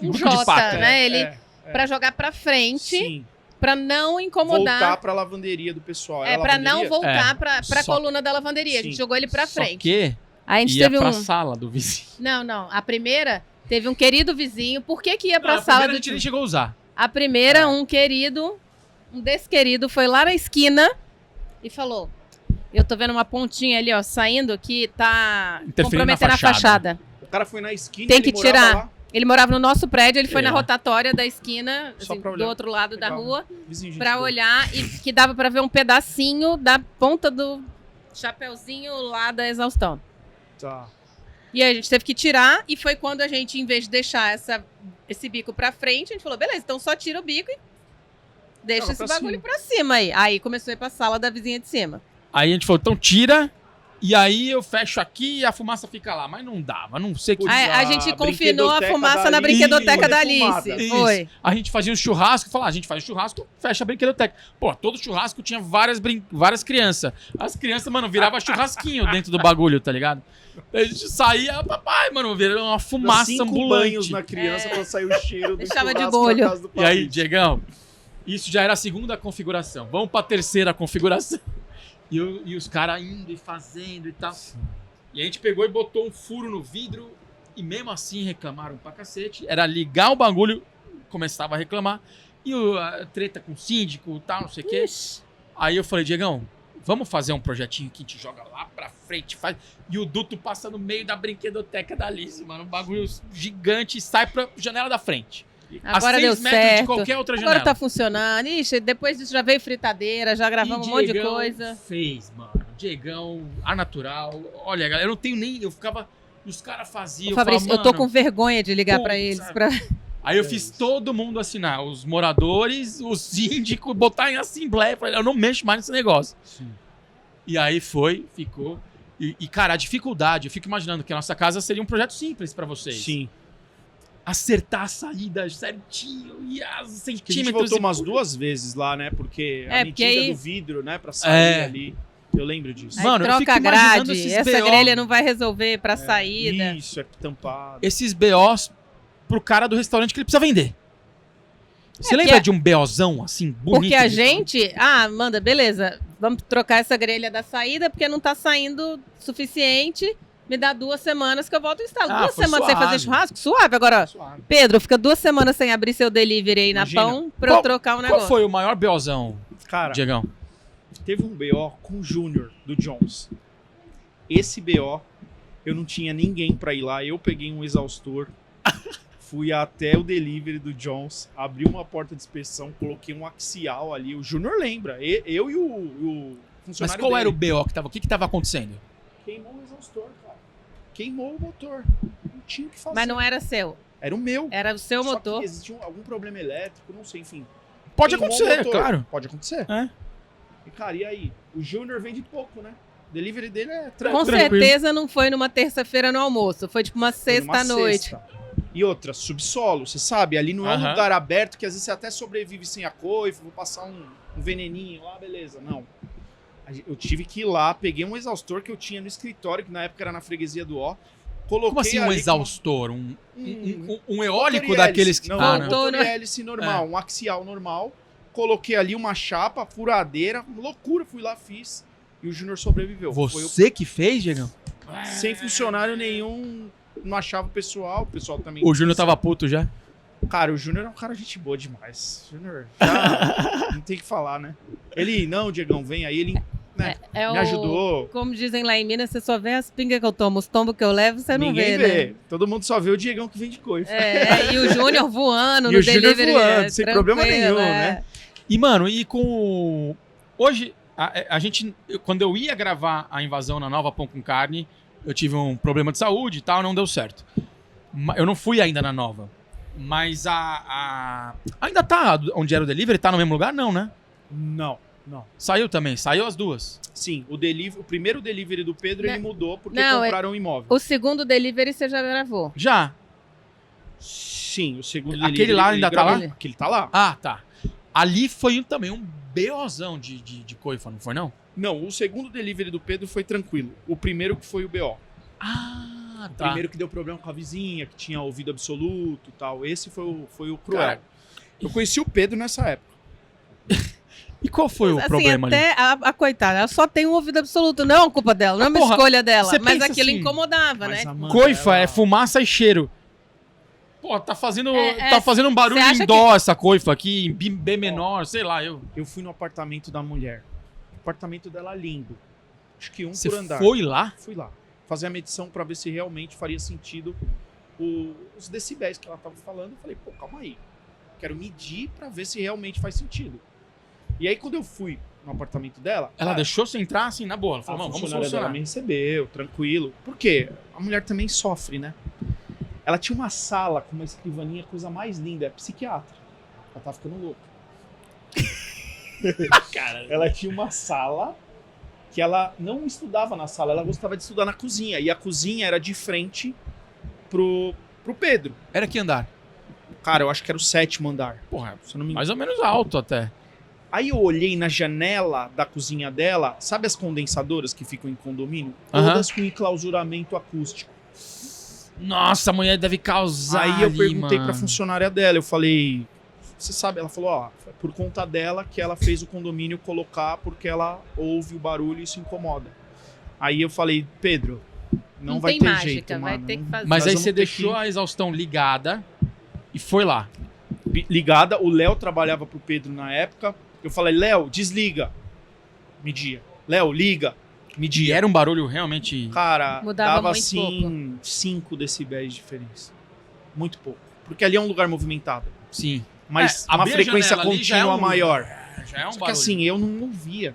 bico de J, pata, né? Pra jogar pra frente, Sim, pra não incomodar. voltar pra lavanderia do pessoal. É, pra não voltar pra Só- coluna da lavanderia. A gente Sim. jogou ele pra Só frente. que Aí a gente ia teve pra um... sala do vizinho. Não. A primeira teve um querido vizinho. Por que ia pra Não, a sala primeira do a gente nem time? chegou a usar. A primeira, um desquerido, foi lá na esquina e falou: eu tô vendo uma pontinha ali, ó, saindo que tá Interferindo na comprometendo a fachada. fachada. O cara foi na esquina, Tem ele que morava tirar. lá, Ele morava no nosso prédio, ele foi na É. rotatória da esquina, Só assim, pra do olhar. outro lado da Legal. rua, vizinho, gente pra boa. olhar e que dava pra ver um pedacinho da ponta do chapeuzinho lá da exaustão. Tá. E aí a gente teve que tirar, e foi quando a gente, em vez de deixar esse bico pra frente, a gente falou, beleza, então só tira o bico e deixa Joga esse pra bagulho cima. pra cima aí. Aí começou a ir pra sala da vizinha de cima. Aí a gente falou, então tira. E aí eu fecho aqui e a fumaça fica lá. Mas não dava, não sei o que. Putz, Aí a a gente confinou a brinquedoteca fumaça da na Alice brinquedoteca da defumada. Alice. Isso. Foi. A gente fazia um churrasco, falava, a gente faz churrasco, fecha a brinquedoteca. Pô, todo churrasco tinha várias crianças. As crianças, mano, virava churrasquinho dentro do bagulho, tá ligado? A gente saía, papai, mano, virava uma Dá fumaça 5 ambulante. banhos na criança pra sair o cheiro do Deixava de churrasco molho. na casa do E aí, Fabrício. Diegão, isso já era a segunda configuração. Vamos pra terceira configuração. E os caras indo e fazendo e tal. E a gente pegou e botou um furo no vidro e mesmo assim reclamaram pra cacete. Era ligar o bagulho, começava a reclamar. E a treta com o síndico e tal, não sei o quê. Aí eu falei, Diegão, vamos fazer um projetinho que a gente joga lá pra frente, faz... E o duto passa no meio da brinquedoteca da Alice, mano. Um bagulho gigante e sai pra janela da frente. Agora a deu 6 metros certo. de qualquer outra janela. Agora tá funcionando. Ixi, depois disso já veio fritadeira, já gravamos um monte de Diegão coisa. fez, mano. Diegão, ar natural. Olha, galera, eu não tenho nem... Eu ficava... Os caras faziam... Ô, Fabrício, falava, eu tô "Mano, com vergonha de ligar putz, pra eles. sabe? Pra... Aí eu fiz todo mundo assinar, os moradores, os síndicos, botar em assembleia. Falei, eu não mexo mais nesse negócio. Sim. E aí ficou. E, cara, a dificuldade, eu fico imaginando que a nossa casa seria um projeto simples pra vocês. Sim. Acertar a saída certinho e as Que a gente centímetros. voltou e- umas 2 vezes lá, né? Porque a É, porque medida aí- do vidro, né? Pra sair É. ali. Eu lembro disso. Aí Mano, eu troca fico a imaginando grade, esses essa BO. grelha não vai resolver pra saída. Isso, é tampado. Esses BOs pro cara do restaurante que ele precisa vender. Você porque lembra a- de um BOzão assim, bonito? Porque a de- gente, manda, beleza, vamos trocar essa grelha da saída porque não tá saindo suficiente. Me dá 2 semanas que eu volto ao instalo. 2 foi semanas sem suave. fazer churrasco? Suave. Agora, Suave. Pedro, fica 2 semanas sem abrir seu delivery aí Imagina. na pão pra eu Qual- trocar um Qual negócio. foi o maior BOzão, Cara, Diegão? teve um BO com o Júnior do Jones. Esse BO, eu não tinha ninguém pra ir lá. Eu peguei um exaustor, fui até o delivery do Jones, abri uma porta de inspeção, coloquei um axial ali. O Júnior lembra. Eu e o Mas funcionário qual dele. era o BO que tava? O que tava acontecendo? Queimou o exaustor, cara. Queimou o motor. Não tinha o que fazer. Mas não era seu, Era o meu. era o seu Só motor. que existia algum problema elétrico, não sei, enfim. Pode Queimou o acontecer, motor. claro. Pode acontecer. É. E, cara, e aí? O Júnior vende pouco, né? O delivery dele é Com tranquilo. certeza não foi numa terça-feira no almoço, foi tipo uma Foi numa sexta-noite. sexta. E outra, subsolo, você sabe, ali não é um Aham. lugar aberto que às vezes você até sobrevive sem a coifa, vou passar um veneninho lá, beleza. Não. Eu tive que ir lá, peguei um exaustor que eu tinha no escritório, que na época era na freguesia do Ó. Coloquei Como assim um ali exaustor? Um eólico motor e daqueles hélice. que... Não, Ah, não, não. motor Motor, e hélice normal, um axial normal. Coloquei ali uma chapa, furadeira, loucura, fui lá, fiz. E o Júnior sobreviveu. Foi Você que fez, Diegão? sem funcionário nenhum, não achava o pessoal também. O Júnior tava puto já? Cara, o Júnior é um cara gente boa demais. O Júnior já não tem o que falar, né? Ele, não, Diegão, vem aí, ele né, É me o- ajudou. Como dizem lá em Minas, você só vê as pingas que eu tomo, os tombos que eu levo, você não Ninguém vê, vê. né? Todo mundo só vê o Diegão que vende coisa. E o Júnior voando E no o Júnior delivery. voando, sem problema tranquilo, nenhum, né? E, mano, e com... Hoje, a gente... Quando eu ia gravar a invasão na Nova Pão com Carne, eu tive um problema de saúde e tal, não deu certo. Eu não fui ainda na nova. Mas ainda tá onde era o delivery? Tá no mesmo lugar? Não, né? Não. Saiu também, saiu as duas. Sim, o primeiro delivery do Pedro, ele mudou porque Não, compraram um imóvel. O segundo delivery você já gravou. Já. Sim, o segundo Aquele delivery... lá ele ainda tá gravou. lá? Aquele tá lá. Ah, tá. Ali foi também um BOzão de coifa, não foi não? Não, o segundo delivery do Pedro foi tranquilo. O primeiro que foi o BO. Ah, O tá. primeiro que deu problema com a vizinha, que tinha ouvido absoluto e tal. Esse foi o cruel. Cara, eu conheci o Pedro nessa época. E qual foi o Assim, problema ali? até a coitada, ela só tem um ouvido absoluto, não é uma culpa dela, não é uma Porra, escolha dela. você Mas pensa aquilo assim, incomodava, Mas né? a Amanda, Coifa ela- é fumaça e cheiro. Pô, tá fazendo um barulho você acha em dó essa coifa aqui, em B menor, sei lá. Eu fui no apartamento da mulher. O apartamento dela é lindo. Acho que Você por andar. foi lá? Fui lá. Fazer a medição pra ver se realmente faria sentido os decibéis que ela tava falando. Eu falei, pô, calma aí. Quero medir pra ver se realmente faz sentido. E aí, quando eu fui no apartamento dela... Ela cara, deixou você entrar assim, na boa. Ela a falou, mano, vamos funcionária dela solucionar. me recebeu, tranquilo. Por quê? A mulher também sofre, né? Ela tinha uma sala com uma escrivaninha, coisa mais linda. É psiquiatra. Ela tá ficando louca. Cara, Ela tinha uma sala que ela não estudava na sala, ela gostava de estudar na cozinha. E a cozinha era de frente pro Pedro. era que andar? Cara, eu acho que era o 7º andar. Porra, Se eu não me engano. mais ou menos alto até. Aí eu olhei na janela da cozinha dela, sabe as condensadoras que ficam em condomínio? Aham. Todas com enclausuramento acústico. Nossa, a mulher deve causar Aí eu ali, perguntei mano. pra funcionária dela, eu falei, você sabe? Ela falou, ó, foi por conta dela que ela fez o condomínio colocar porque ela ouve o barulho e isso incomoda. Aí eu falei, Pedro, não vai tem ter mágica, jeito, vai mano. ter que não- fazer. Mas Nós aí vamos você ter deixou que- a exaustão ligada e foi lá. ligada, o Léo trabalhava pro Pedro na época. Eu falei, Léo, desliga. Media. Léo, liga. E Media. era um barulho realmente... Cara, Mudava dava muito assim 5 decibéis de diferença. Muito pouco. Porque ali é um lugar movimentado. Sim. Mas É, uma abrir a frequência janela ali já é contínua um- maior. Já é um Só que barulho. assim, eu não ouvia.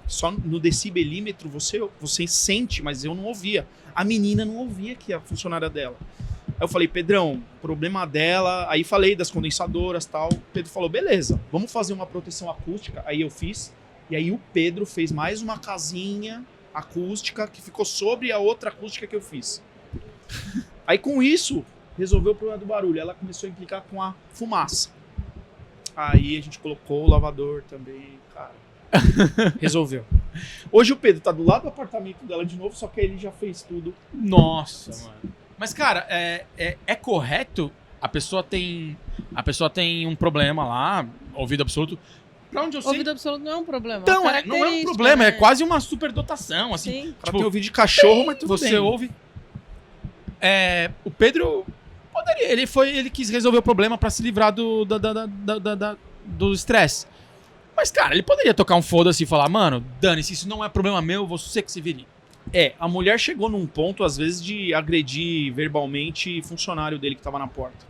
Só no decibelímetro você sente, mas eu não ouvia. A menina não ouvia, que é a funcionária dela. Aí eu falei, Pedrão, problema dela. Aí falei das condensadoras e tal. O Pedro falou, beleza, vamos fazer uma proteção acústica. Aí eu fiz. E aí o Pedro fez mais uma casinha acústica que ficou sobre a outra acústica que eu fiz. Aí com isso, resolveu o problema do barulho. Ela começou a implicar com a fumaça. Aí a gente colocou o lavador também, cara. Resolveu. Hoje o Pedro tá do lado do apartamento dela de novo, só que ele já fez tudo. Nossa, mano. Mas, cara, é correto? A pessoa tem um problema lá, ouvido absoluto. Pra onde eu sei... Ouvido absoluto não é um problema. Então, uma não é um característica, problema, é né? quase uma superdotação, assim. Sim. Ela Tipo, tem ouvido de cachorro, mas tudo você bem. ouve... o Pedro poderia... Ele quis resolver o problema pra se livrar do estresse. Mas, cara, ele poderia tocar um foda-se e falar, mano, dane-se, isso não é problema meu, você que se vire. A mulher chegou num ponto, às vezes, de agredir verbalmente funcionário dele que tava na porta.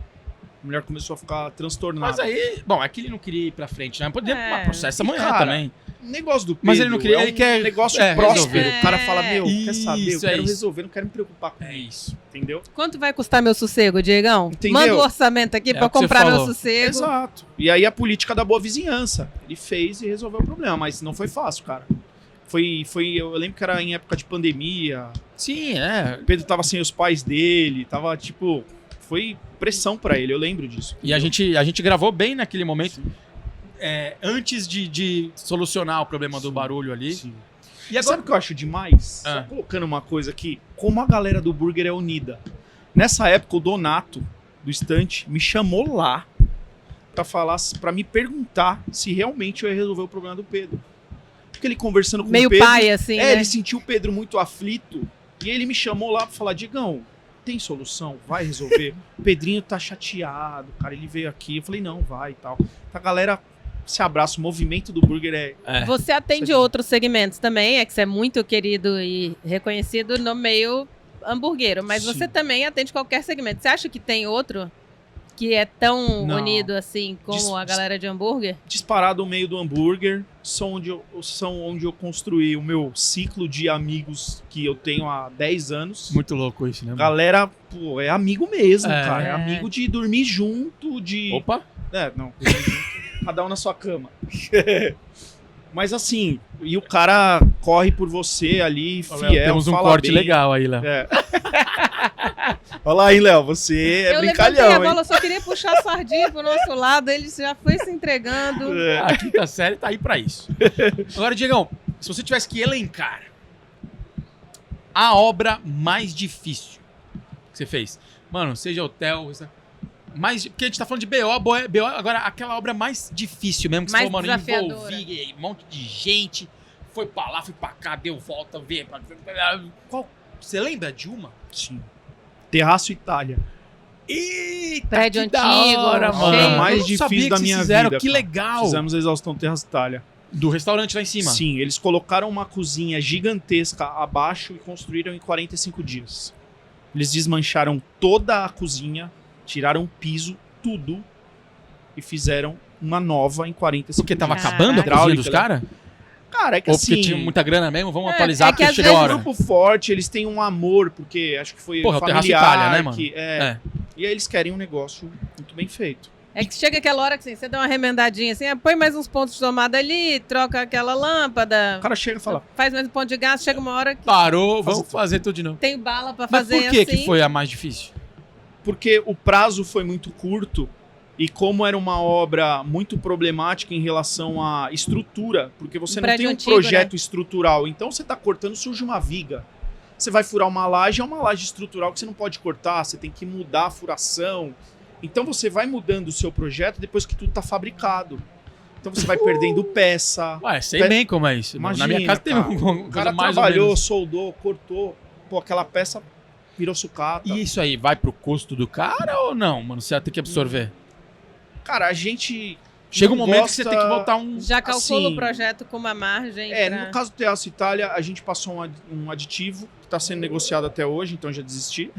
A mulher começou a ficar transtornada. Mas aí, bom, é que ele não queria ir pra frente, né? Poderia processar E, amanhã cara, também. O negócio do Pedro Mas ele não queria, é ele quer- negócio é, próximo. resolver. O cara fala, meu, quer saber? Eu Isso, é quero isso. resolver, não quero me preocupar com É isso. isso. Entendeu? Quanto vai custar meu sossego, Diegão? Entendeu? Manda o orçamento aqui pra o que você comprar meu falou. sossego. Exato. E aí a política da boa vizinhança. Ele fez e resolveu o problema, mas não foi fácil, cara. Eu lembro que era em época de pandemia. Sim, é. O Pedro tava sem os pais dele, tava tipo. Foi pressão pra ele, eu lembro disso. E a gente gravou bem naquele momento, antes de solucionar o problema do barulho ali. Sim. E E agora... sabe o que eu acho demais? Ah. Só colocando uma coisa aqui, como a galera do burger é unida. Nessa época, o Donato, do Estante, me chamou lá pra falar, para me perguntar se realmente eu ia resolver o problema do Pedro. Porque ele conversando com Meio o Pedro... pai, assim, né? ele sentiu o Pedro muito aflito e ele me chamou lá pra falar, Diegão, tem solução? Vai resolver? O Pedrinho tá chateado, cara, ele veio aqui. Eu falei, não, vai e tal. A galera se abraça, o movimento do burger Você atende outros segmentos também, é que você é muito querido e reconhecido no meio hamburguero, mas Sim. você também atende qualquer segmento. Você acha que tem outro que é tão Não. unido assim como a galera de hambúrguer? Disparado o meio do hambúrguer, são onde eu construí o meu ciclo de amigos que eu tenho há 10 anos. Muito louco isso, né? Mano? Galera, pô, é amigo mesmo, É. cara. É amigo de dormir junto, de... Opa! Não. Dormir junto, cada um na sua cama. Mas assim, e o cara corre por você ali, Léo, fiel, temos um fala corte bem. legal aí, Léo. É. Olha lá, hein, Léo, você é eu brincalhão, levantei a hein? bola, eu só queria puxar a sardinha pro nosso lado, ele já foi se entregando. A quinta série tá aí pra isso. Agora, Diegão, se você tivesse que elencar a obra mais difícil que você fez, mano, seja hotel, mais, porque a gente tá falando de BO, agora aquela obra mais difícil mesmo, que Mais você falou, mano, desafiadora. envolvi um monte de gente, foi pra lá, foi pra cá, deu volta, veio pra... Qual? Você lembra de uma? Sim. Terraço Itália. Eita, Prédio que da antigo, hora, cheio. mano. A mais Eu não difícil sabia que da vocês minha fizeram, vida, que cara. legal. Fizemos a exaustão Terraço Itália. Do restaurante lá em cima. Sim, eles colocaram uma cozinha gigantesca abaixo e construíram em 45 dias. Eles desmancharam toda a cozinha, tiraram o piso, tudo, e fizeram uma nova em 45 Porque tava dias. acabando a Caraca. cozinha dos caras? Cara, é que Ou assim... porque tinha muita grana mesmo? Vamos É, atualizar, é que porque às chegou a É um hora. grupo forte, eles têm um amor, porque acho que foi Porra, o Terraço familiar. Itália, né, mano? E aí eles querem um negócio muito bem feito. É que chega aquela hora que assim, você dá uma remendadinha assim, põe mais uns pontos de tomada ali, troca aquela lâmpada, O cara chega e fala, faz mais um ponto de gás, chega uma hora que Parou, Faz vamos fazer tudo de novo. tem bala pra Mas fazer por que assim. que foi a mais difícil? porque o prazo foi muito curto e como era uma obra muito problemática em relação à estrutura, porque você Um não tem prédio um antigo, projeto estrutural, então você está cortando, surge uma viga. Você vai furar uma laje, é uma laje estrutural que você não pode cortar, você tem que mudar a furação. Então você vai mudando o seu projeto depois que tudo está fabricado. Então você vai perdendo peça. Ué, sei bem como é isso. Imagina, Na minha casa teve cara. um O cara mais ou trabalhou, menos. soldou, cortou. Pô, aquela peça virou sucata. E isso aí vai pro custo do cara ou não, mano? Você vai ter que absorver. Cara, a gente... Chega um não momento que você gosta- tem que botar um... Já calcula assim, o projeto com uma margem pra... No caso do Terraço Itália, a gente passou um aditivo que está sendo negociado até hoje, então já desisti.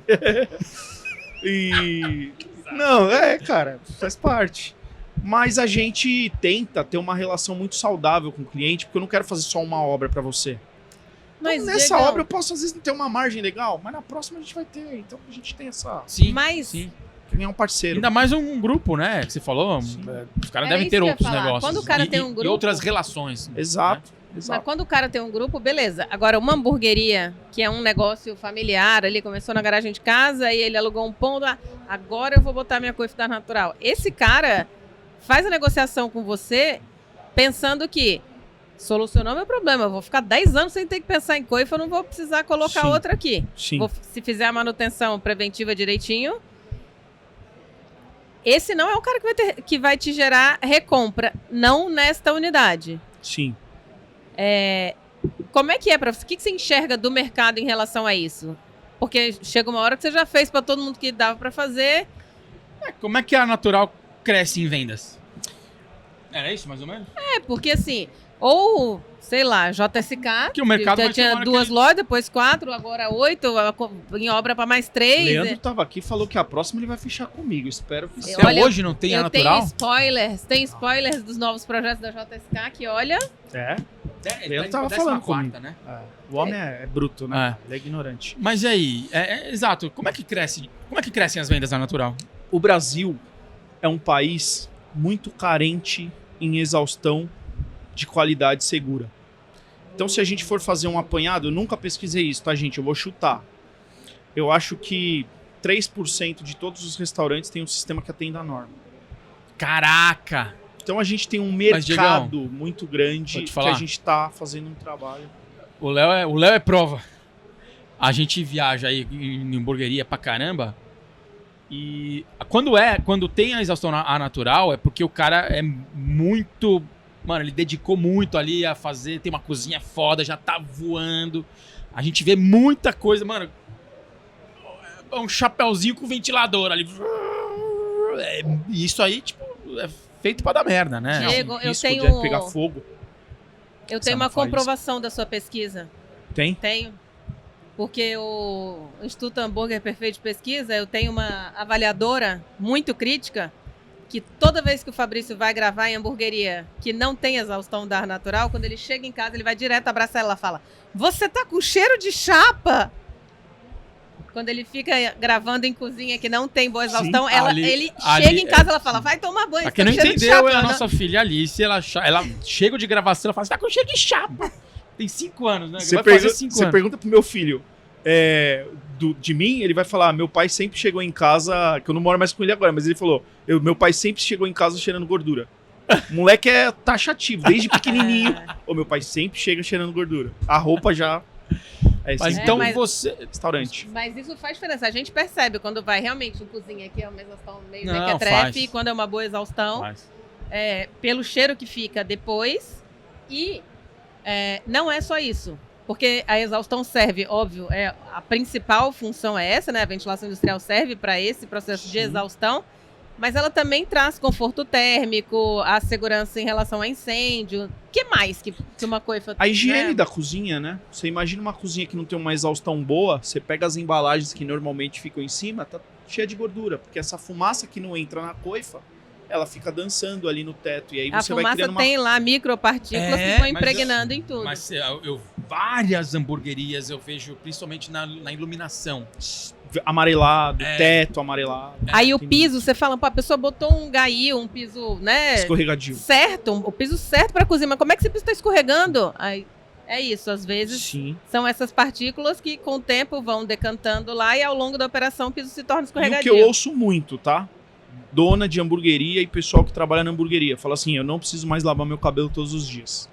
E... Não, cara, faz parte. Mas a gente tenta ter uma relação muito saudável com o cliente, porque eu não quero fazer só uma obra para você. Mas, Então, nessa Diegão, obra eu posso às vezes não ter uma margem legal, mas na próxima a gente vai ter. Então a gente tem essa... Sim, Mas- sim. Ganhar um parceiro. Ainda mais um grupo, né? Que você falou. Sim. Os caras Era devem isso ter que eu ia outros falar. negócios. Quando o cara tem um E grupo- outras relações. Exato, Mas exato. quando o cara tem um grupo, beleza. Agora, uma hamburgueria, que é um negócio familiar, ali começou na garagem de casa, aí ele alugou um ponto, agora eu vou botar minha coifa natural. Esse cara faz a negociação com você pensando que solucionou meu problema, eu vou ficar 10 anos sem ter que pensar em coifa, eu não vou precisar colocar Sim. outra aqui. Sim. Se fizer a manutenção preventiva direitinho, esse não é o cara que vai te gerar recompra, não nesta unidade. Sim. Como é que é para você? O que você enxerga do mercado em relação a isso? Porque chega uma hora que você já fez para todo mundo que dava para fazer. Como é que a Natural cresce em vendas? Era isso, mais ou menos? Porque assim, ou, sei lá, JSK, Que o mercado já vai ter uma tinha hora 2 que- lojas, depois 4, agora 8, em obra para mais 3. Leandro tava aqui e falou que a próxima ele vai fechar comigo. Espero que sim. Até Olha, hoje não tem a Eu Natural? tenho spoilers dos novos projetos da JSK que, olha, É? Ele tava falando comigo. né? O homem é bruto, né? Ele é ignorante. Mas e aí? Exato. Como é que cresce? Como é que crescem as vendas da Natural? O Brasil é um país muito carente em exaustão de qualidade segura. Então, se a gente for fazer um apanhado, eu nunca pesquisei isso, tá, gente? Eu vou chutar. Eu acho que 3% de todos os restaurantes têm um sistema que atende à norma. Caraca! Então, a gente tem um Mas, Diegão, mercado muito grande vou te que falar. a gente tá fazendo um trabalho. O Léo é prova. A gente viaja aí em hamburgueria pra caramba. E quando tem a exaustão a natural, é porque o cara é muito... Mano, ele dedicou muito ali a fazer, tem uma cozinha foda, já tá voando. A gente vê muita coisa, mano. Um chapéuzinho com ventilador ali. Isso aí, tipo, é feito pra dar merda, né? Diego, eu Risco tenho, de pegar fogo. eu Você tenho não uma faz. comprovação da sua pesquisa. Tem? Tenho. Porque o Instituto Hambúrguer Perfeito de Pesquisa, eu tenho uma avaliadora muito crítica, que toda vez que o Fabrício vai gravar em hamburgueria que não tem exaustão do ar natural, quando ele chega em casa, ele vai direto abraçar ela e fala: "Você tá com cheiro de chapa?" Quando ele fica gravando em cozinha que não tem boa exaustão, ele chega em casa e ela fala: "Vai tomar banho." Pra quem não tá com cheiro de entendeu, chapa, é a né? nossa filha Alice, ela chega de gravação, ela fala: "Você tá com cheiro de chapa." Tem 5 anos, né? Você Vai fazer 5 anos. pergunta pro meu filho de mim, ele vai falar: meu pai sempre chegou em casa, que eu não moro mais com ele agora, mas ele falou: meu pai sempre chegou em casa cheirando gordura. O moleque é taxativo, desde pequenininho. Meu pai sempre chega cheirando gordura. A roupa já... Mas sempre então mas- você... restaurante. Mas isso faz diferença. A gente percebe quando vai realmente em cozinha que é uma exaustão meio Não, mequetrefe, faz. e quando é uma boa exaustão, Mas- pelo cheiro que fica depois. E não é só isso. Porque a exaustão serve, óbvio, a principal função é essa, né? A ventilação industrial serve para esse processo de Sim. exaustão, mas ela também traz conforto térmico, a segurança em relação a incêndio. O que mais que uma coifa... A higiene né? da cozinha, né? Você imagina uma cozinha que não tem uma exaustão boa, você pega as embalagens que normalmente ficam em cima, tá cheia de gordura, porque essa fumaça que não entra na coifa, ela fica dançando ali no teto, e aí A você vai fumaça criando uma... tem lá micropartículas que vão mas impregnando em tudo. Mas várias hamburguerias eu vejo, principalmente na iluminação. amarelado, teto amarelado. Aí o Tem piso, você fala, pô, a pessoa botou um gaio, um piso, né, escorregadio. certo, o piso certo para cozinha, mas como é que esse piso tá escorregando? Aí, é isso, às vezes Sim. são essas partículas que com o tempo vão decantando lá e ao longo da operação o piso se torna E o escorregadio. que eu ouço muito, tá? Dona de hamburgueria e pessoal que trabalha na hamburgueria. Fala assim, eu não preciso mais lavar meu cabelo todos os dias.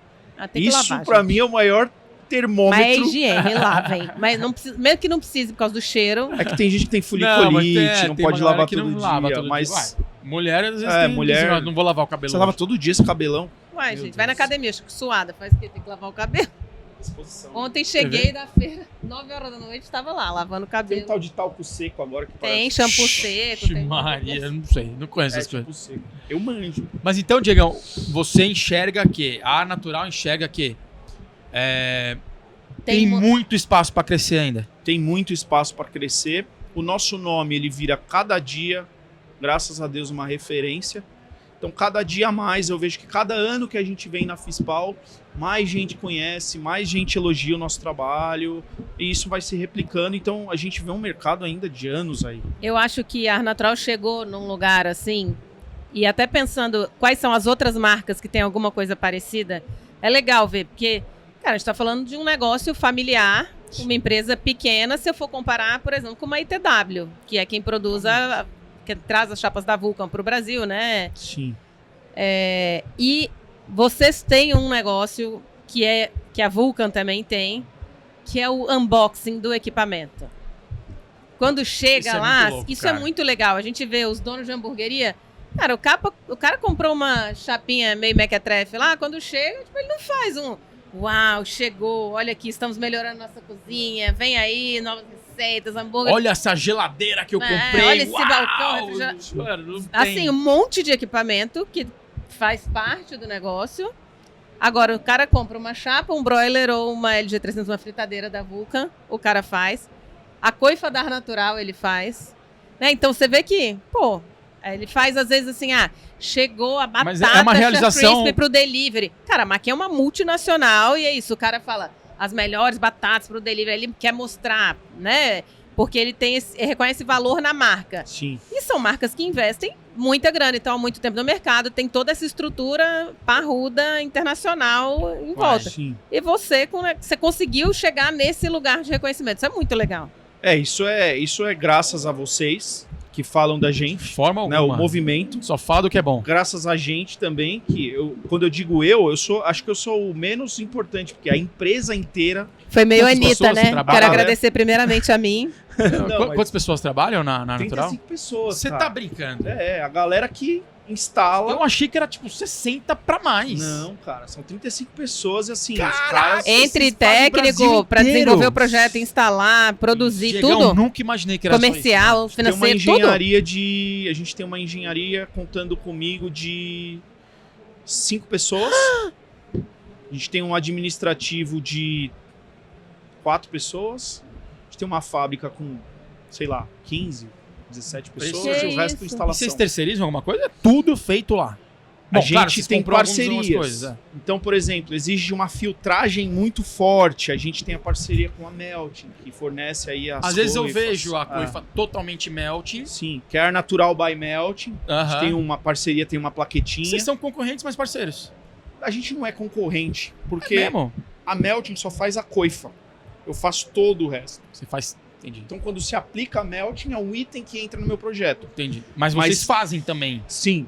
Tem que Isso, lavar, pra gente. mim, é o maior Mas é termômetro. higiene, lavem. Mas não precisa, mesmo que não precise por causa do cheiro. É que tem gente que tem Não, folicolite, mas não tem pode uma galera lavar que todo não lava dia. todo Mas dia. Mulher, às vezes, mulher- diz, não vou lavar o cabelo você lava hoje." todo dia esse cabelão. Uai, Meu gente, vai na Deus. academia, suada, faz o quê? Tem que lavar o cabelo. Ontem cheguei da feira, 9 horas da noite, estava lá, lavando o Tem um cabelo. tal de talco seco agora que Tem parece... shampoo seco, Ixi, tem... Maria, eu não sei, não conheço essas tipo coisas. seco. Eu manjo. Mas então, Diegão, você enxerga que, a Natural enxerga que tem mo- muito espaço para crescer ainda. Tem muito espaço para crescer. O nosso nome, ele vira cada dia, graças a Deus, uma referência. Então, cada dia a mais, eu vejo que cada ano que a gente vem na FISPAL, mais gente conhece, mais gente elogia o nosso trabalho, e isso vai se replicando. Então, a gente vê um mercado ainda de anos aí. Eu acho que a Ar Natural chegou num lugar assim, e até pensando quais são as outras marcas que têm alguma coisa parecida, é legal ver, porque, cara, a gente está falando de um negócio familiar, uma empresa pequena, se eu for comparar, por exemplo, com uma ITW, que é quem produz, que traz as chapas da Vulcan para o Brasil, né? Sim. E vocês têm um negócio que a Vulcan também tem, que é o unboxing do equipamento. Quando chega Isso é lá, muito louco, isso cara. é muito legal. A gente vê os donos de hamburgueria. Cara, o cara comprou uma chapinha meio mequetrefe lá, quando chega, tipo, ele não faz um uau, chegou, olha aqui, estamos melhorando nossa cozinha, vem aí, novas receitas, hambúrguer. Olha essa geladeira que eu comprei. olha esse uau! balcão Mano, não tem. Assim, um monte de equipamento que faz parte do negócio. Agora, o cara compra uma chapa, um broiler ou uma LG300, uma fritadeira da Vulcan, o cara faz. A coifa da Ar Natural ele faz. Né? Então, você vê que, pô, ele faz às vezes assim, chegou a batata Mas é uma realização- crispy pro delivery. Cara, a Maqui é uma multinacional e é isso, o cara fala as melhores batatas pro delivery, ele quer mostrar, né? Porque ele reconhece valor na marca. Sim. E são marcas que investem muita grana, então há muito tempo no mercado, tem toda essa estrutura parruda internacional em volta. Sim. E você conseguiu chegar nesse lugar de reconhecimento. Isso é muito legal. Isso é graças a vocês que falam da De gente, forma né? alguma. O movimento. Só fala do que é bom. Graças a gente também, que quando eu digo acho que eu sou o menos importante, porque a empresa inteira... Foi meio Quantas Anitta, pessoas né? trabalham, Quero né? agradecer primeiramente a mim. Não, mas Quantas pessoas trabalham na Natural? 35 pessoas, Você cara. tá brincando. A galera que instala... Eu achei que era tipo 60 pra mais. Não, cara, são 35 pessoas e assim, os Caraca! caras... Entre Vocês fazem o Brasil técnico, para inteiro. desenvolver o projeto, instalar, produzir Diegão, tudo. nunca imaginei que era Comercial, Tem uma financeiro, tudo. engenharia a gente tem uma engenharia contando comigo de 5 pessoas. A gente tem um administrativo de 4 pessoas. gente tem uma fábrica com, sei lá, 15, 17 pessoas Que e o resto isso? E instalação. vocês terceirizam alguma coisa? É tudo feito lá. A Bom, gente claro, vocês tem compram algumas parcerias. coisas, é. Então, por exemplo, exige uma filtragem muito forte. A gente tem a parceria com a Melting, que fornece aí as Às vezes eu coifas. vejo a coifa totalmente melting. Sim, que é a Natural by Melting. A gente tem uma parceria, tem uma plaquetinha. Vocês são concorrentes, mas parceiros. A gente não é concorrente, porque É mesmo? a Melting só faz a coifa. Eu faço todo o resto. Você faz... Entendi. Então, quando se aplica a Melting, é um item que entra no meu projeto. Entendi. Mas vocês fazem também. Sim.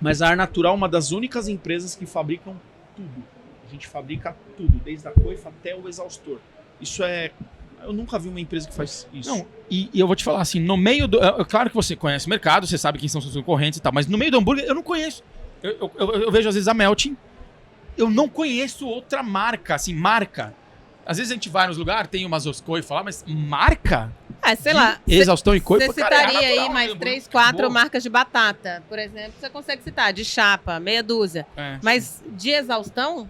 Mas a Ar Natural é uma das únicas empresas que fabricam tudo. A gente fabrica tudo, desde a coifa até o exaustor. Isso é... Eu nunca vi uma empresa que faz isso. Não, e eu vou te falar assim, no meio do... Claro que você conhece o mercado, você sabe quem são seus concorrentes e tal, mas no meio do hambúrguer eu não conheço. Eu vejo às vezes a Melting, eu não conheço outra marca, assim, marca. Às vezes a gente vai nos lugares, tem umas coifas lá, mas marca? Sei lá. Exaustão e coifa, Você cara, é citaria natural, aí mais né? 3, 4 Boa. marcas de batata, por exemplo. Você consegue citar, de chapa, meia dúzia. É. Mas de exaustão,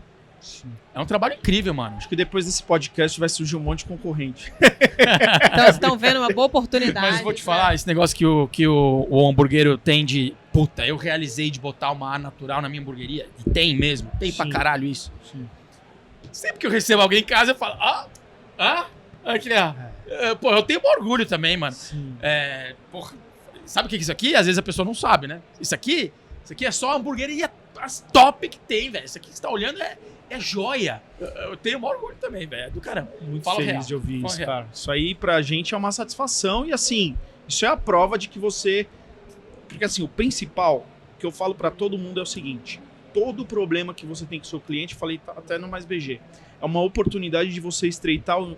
É um trabalho incrível, mano. Acho que depois desse podcast vai surgir um monte de concorrente. então vocês estão vendo uma boa oportunidade. Mas eu vou te falar, esse negócio que o hamburguero tem de... Puta, eu realizei de botar uma ar natural na minha hamburgueria. E tem mesmo. Tem pra Sim. caralho isso. Sim. Sempre que eu recebo alguém em casa, eu falo... Pô, eu tenho um orgulho também, mano. Sim. Porra, sabe o que é isso aqui? Às vezes a pessoa não sabe, né? Isso aqui é só a hamburgueria as top que tem, velho. Isso aqui que você tá olhando é joia. Eu tenho um orgulho também, velho. Do caramba. Muito Fala feliz real. de ouvir Fala isso, real. cara. Isso aí pra gente é uma satisfação e assim, isso é a prova de que você... Porque assim, o principal que eu falo pra todo mundo é o seguinte, todo problema que você tem com o seu cliente, falei até no Mais BG, é uma oportunidade de você estreitar o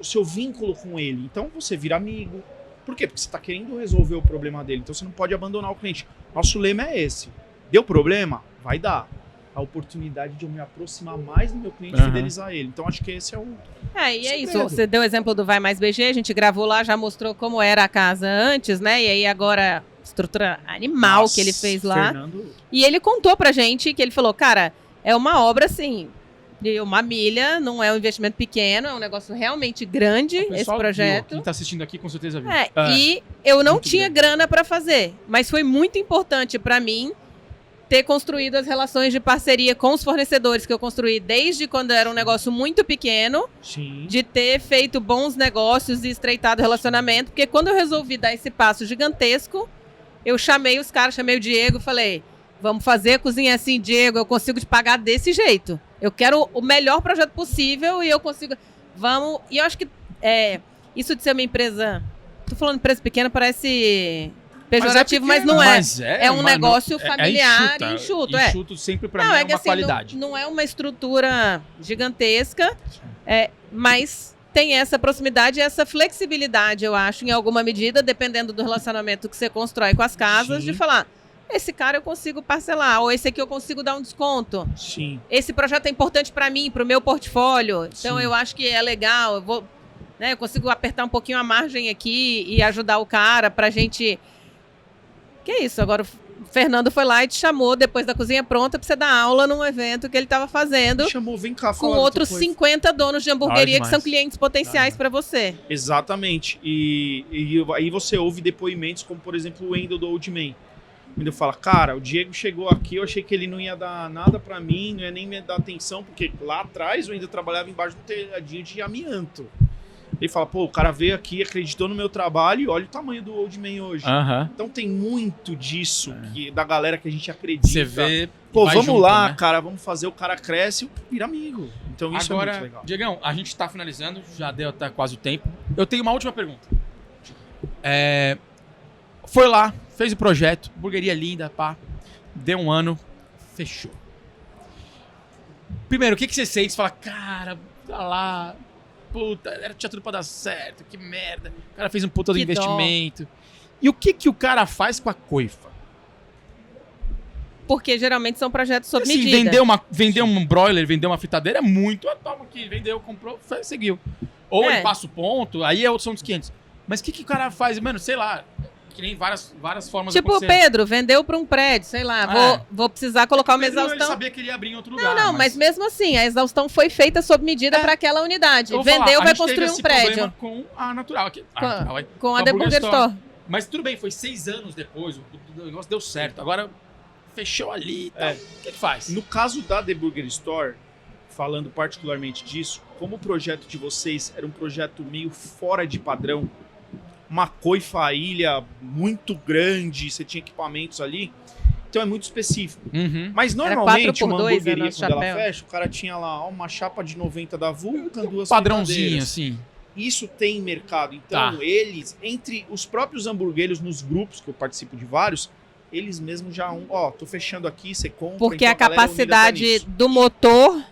seu vínculo com ele. Então você vira amigo. Por quê? Porque você tá querendo resolver o problema dele, então você não pode abandonar o cliente. Nosso lema é esse. Deu problema? Vai dar. A oportunidade de eu me aproximar mais do meu cliente e Aham. fidelizar ele. Então acho que esse é o... E é isso. segredo. Você deu o exemplo do Vai Mais BG, a gente gravou lá, já mostrou como era a casa antes, né? E aí agora, estrutura animal Nossa, que ele fez lá. Fernando... E ele contou pra gente que ele falou, cara, é uma obra assim, de uma milha, não é um investimento pequeno, é um negócio realmente grande, O esse pessoal projeto. viu. Quem tá assistindo aqui com certeza viu. E eu não Muito tinha bem. grana pra fazer, mas foi muito importante pra mim ter construído as relações de parceria com os fornecedores que eu construí desde quando era um negócio muito pequeno, Sim. de ter feito bons negócios e estreitado o relacionamento, porque quando eu resolvi dar esse passo gigantesco, eu chamei os caras, chamei o Diego e falei, vamos fazer a cozinha assim, Diego, eu consigo te pagar desse jeito. Eu quero o melhor projeto possível e eu consigo... Vamos... E eu acho que isso de ser uma empresa... Tô falando empresa pequena, parece pejorativo, mas não é. Mas É um negócio familiar e enxuto, é. Enxuto sempre pra Não, mim é que uma assim, qualidade. não é uma estrutura gigantesca, mas tem essa proximidade e essa flexibilidade, eu acho, em alguma medida, dependendo do relacionamento que você constrói com as casas, Sim. de falar, esse cara eu consigo parcelar, ou esse aqui eu consigo dar um desconto. Sim. Esse projeto é importante para mim, para o meu portfólio, então Sim. eu acho que é legal, eu consigo apertar um pouquinho a margem aqui e ajudar o cara pra gente... Que é isso, agora o Fernando foi lá e te chamou depois da cozinha pronta pra você dar aula num evento que ele tava fazendo Me chamou, vem cá com falar outros outra coisa. 50 donos de hamburgueria que demais. são clientes potenciais pra você. Exatamente. E aí você ouve depoimentos como, por exemplo, o Wendel do Old Man. O Wendel fala, cara, o Diego chegou aqui, eu achei que ele não ia dar nada pra mim, não ia nem me dar atenção, porque lá atrás o Wendel trabalhava embaixo de um telhadinho de amianto. Ele fala, pô, o cara veio aqui, acreditou no meu trabalho e olha o tamanho do Old Man hoje. Aham. Então tem muito disso da galera que a gente acredita. Você vê... Pô, vai vamos junto, lá, né? cara, vamos fazer, o cara cresce e vira amigo. Então isso é muito Agora, legal. Diegão, a gente tá finalizando, já deu até quase o tempo. Eu tenho uma última pergunta. Foi lá, fez o projeto, hamburgueria linda, pá. Deu um ano, fechou. Primeiro, o que você sente? Você fala, cara, tá lá, puta, tinha tudo pra dar certo, que merda. O cara fez um puta do Que dó. investimento. E o que o cara faz com a coifa? Porque geralmente são projetos sob Assim, medida. vender um broiler, vender uma fritadeira é muito. Toma aqui, vendeu, comprou, seguiu. Ou ele passa o ponto, aí é outro são dos 500. Mas o que o cara faz? Mano, sei lá. que nem várias formas Tipo, o aconteceram. Pedro vendeu para um prédio, sei lá, vou precisar colocar uma Pedro, ele exaustão. sabia que ele ia abrir em outro lugar. Não, mas mesmo assim, a exaustão foi feita sob medida para aquela unidade. Eu vou falar, Vendeu, a vai gente teve construir esse um prédio. problema com a Natural. Com a The Burger Store. Mas tudo bem, foi 6 anos depois, o negócio deu certo. Agora fechou ali e tal. O que faz? No caso da The Burger Store, falando particularmente disso, como o projeto de vocês era um projeto meio fora de padrão, uma coifa ilha muito grande, você tinha equipamentos ali, então é muito específico. Uhum. Mas normalmente 4x2, uma hamburgueria, nosso quando ela chapéu. fecha, o cara tinha lá uma chapa de 90 da Vulcan, duas Padrãozinho, fritadeiras. assim. Isso tem mercado. Então, Tá. eles, entre os próprios hamburgueiros nos grupos, que eu participo de vários, eles mesmos já, tô fechando aqui, você compra. Porque então a galera unida tá capacidade nisso. do motor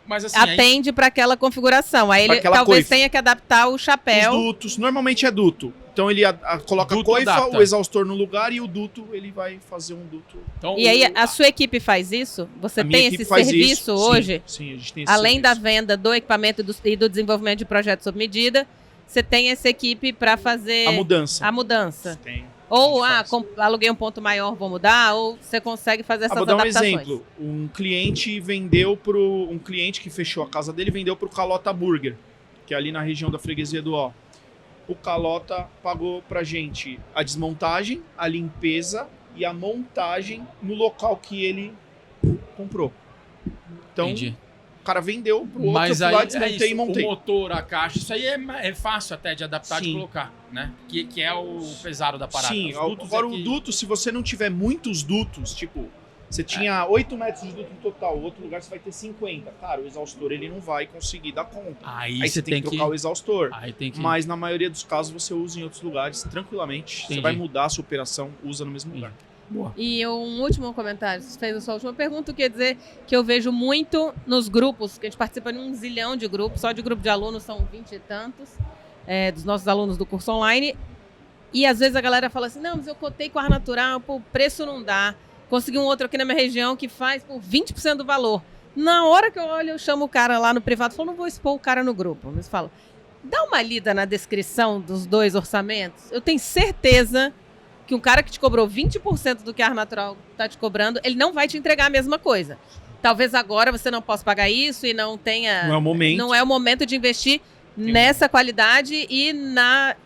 Mas assim, atende para aquela configuração. Aí Pra ele aquela talvez coifa. tenha que adaptar o chapéu. Os dutos, normalmente é duto. Então ele coloca a Duto coifa, adapta. o exaustor no lugar e o duto, ele vai fazer um duto. então, E aí, a sua equipe faz isso? Você A minha tem equipe esse faz serviço isso. hoje? Sim, a gente tem esse Além da serviço. venda do equipamento e do desenvolvimento de projetos sob medida, você tem essa equipe para fazer A mudança. a mudança. Tem. Ou, A gente faz. aluguei um ponto maior, vou mudar, ou você consegue fazer essas Vou dar um adaptações. exemplo. Um cliente que fechou a casa dele vendeu pro Calota Burger, que é ali na região da freguesia do Ó. O Calota pagou pra gente a desmontagem, a limpeza e a montagem no local que ele comprou. Então, entendi. o cara vendeu pro outro, Mas eu fui lá, aí, desmontei e montei. o motor, a caixa, isso aí é fácil até de adaptar, de Sim. colocar, né? Que é o pesado da parada. Sim, Os dutos agora é que- o duto, se você não tiver muitos dutos, tipo, você tinha 8 metros de duto no total, outro lugar você vai ter 50. Cara, o exaustor ele não vai conseguir dar conta. Aí Aí você você tem que trocar o exaustor. Aí tem que... Mas na maioria dos casos você usa em outros lugares tranquilamente. Entendi. Você vai mudar a sua operação, usa no mesmo lugar. Boa. E um último comentário, você fez a sua última pergunta, quer dizer que eu vejo muito nos grupos, que a gente participa de um zilhão de grupos, só de grupo de alunos são 20 e tantos, dos nossos alunos do curso online, e às vezes a galera fala assim, não, mas eu cotei com ar natural, pô, o preço não dá, consegui um outro aqui na minha região que faz por 20% do valor. Na hora que eu olho, eu chamo o cara lá no privado, falo, não vou expor o cara no grupo, mas falo, dá uma lida na descrição dos dois orçamentos, eu tenho certeza que um cara que te cobrou 20% do que a Ar Natural está te cobrando, ele não vai te entregar a mesma coisa. Talvez agora você não possa pagar isso e não tenha... Não é o momento. Não é o momento de investir nessa qualidade e na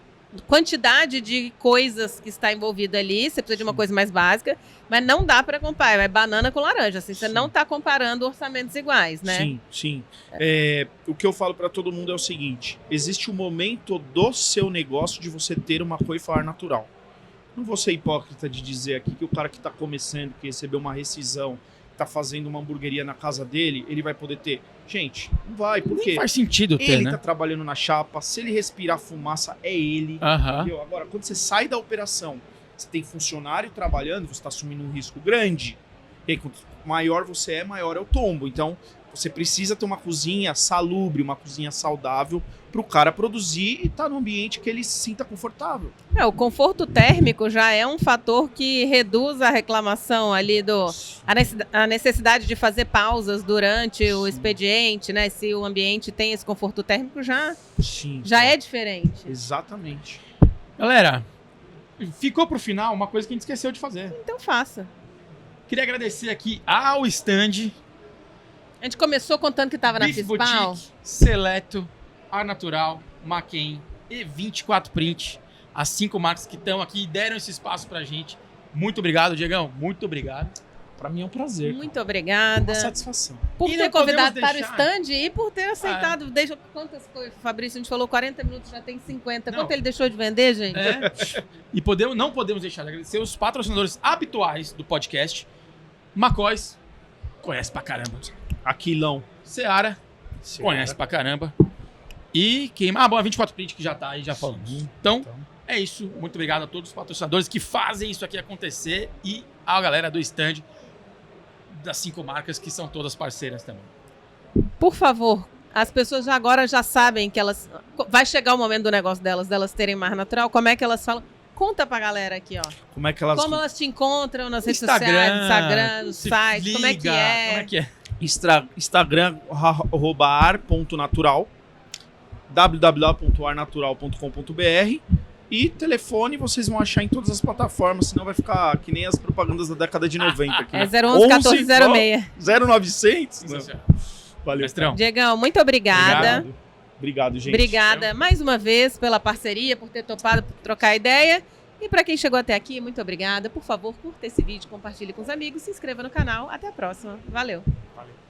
quantidade de coisas que está envolvida ali. Você precisa de uma coisa mais básica, mas não dá para comparar. É banana com laranja. Assim, você Sim. não está comparando orçamentos iguais, né? Sim, sim. O que eu falo para todo mundo é o seguinte: existe um momento do seu negócio de você ter uma coifa ar natural. Não vou ser hipócrita de dizer aqui que o cara que está começando, que recebeu uma rescisão, está fazendo uma hamburgueria na casa dele, ele vai poder ter. Gente, não vai, por quê? Nem faz sentido ter, Ele né? tá trabalhando na chapa, se ele respirar fumaça, é ele. Aham. Entendeu? Agora, quando você sai da operação, você tem funcionário trabalhando, você está assumindo um risco grande. E aí, quanto maior você é, maior é o tombo. Então, você precisa ter uma cozinha salubre, uma cozinha saudável para o cara produzir e estar num ambiente que ele se sinta confortável. O conforto térmico já é um fator que reduz a reclamação ali a necessidade de fazer pausas durante o expediente, né? Se o ambiente tem esse conforto térmico, já Sim. é diferente. Exatamente. Galera, ficou pro final uma coisa que a gente esqueceu de fazer. Então faça. Queria agradecer aqui ao stand A gente começou contando que estava na Beef FISPAL. Boutique, Seleto, Ar Natural, Maquin e 24 Print. As 5 marcas que estão aqui e deram esse espaço pra gente. Muito obrigado, Diegão. Muito obrigado. Para mim é um prazer. Muito Uma obrigada satisfação. por E ter não convidado podemos para o deixar- stand e por ter aceitado. Deixa quantas coisas, Fabrício? A gente falou 40 minutos, já tem 50. Não. Quanto ele deixou de vender, gente? É. E não podemos deixar de agradecer os patrocinadores habituais do podcast. Macóis, conhece pra caramba. Aquilão. Seara, conhece pra caramba. E quem... bom, a 24 Print que já tá aí, já falamos. Então, é isso. Muito obrigado a todos os patrocinadores que fazem isso aqui acontecer e a galera do stand das 5 marcas que são todas parceiras também. Por favor, as pessoas agora já sabem que elas... Vai chegar o momento do negócio delas terem mais natural. Como é que elas falam? Conta pra galera aqui, ó. Como é que elas... Como elas te encontram nas redes sociais, Instagram, no se site, como é que liga, é? Como é que é? Instagram, @ar.natural, www.arnatural.com.br E telefone vocês vão achar em todas as plataformas, senão vai ficar que nem as propagandas da década de 90 aqui. É 011 1406. 0900? Valeu. Mestrão. Diegão, muito obrigada. Obrigado, gente. Obrigada mais uma vez pela parceria, por ter topado, por trocar ideia. E para quem chegou até aqui, muito obrigada. Por favor, curta esse vídeo, compartilhe com os amigos, se inscreva no canal. Até a próxima. Valeu. Valeu.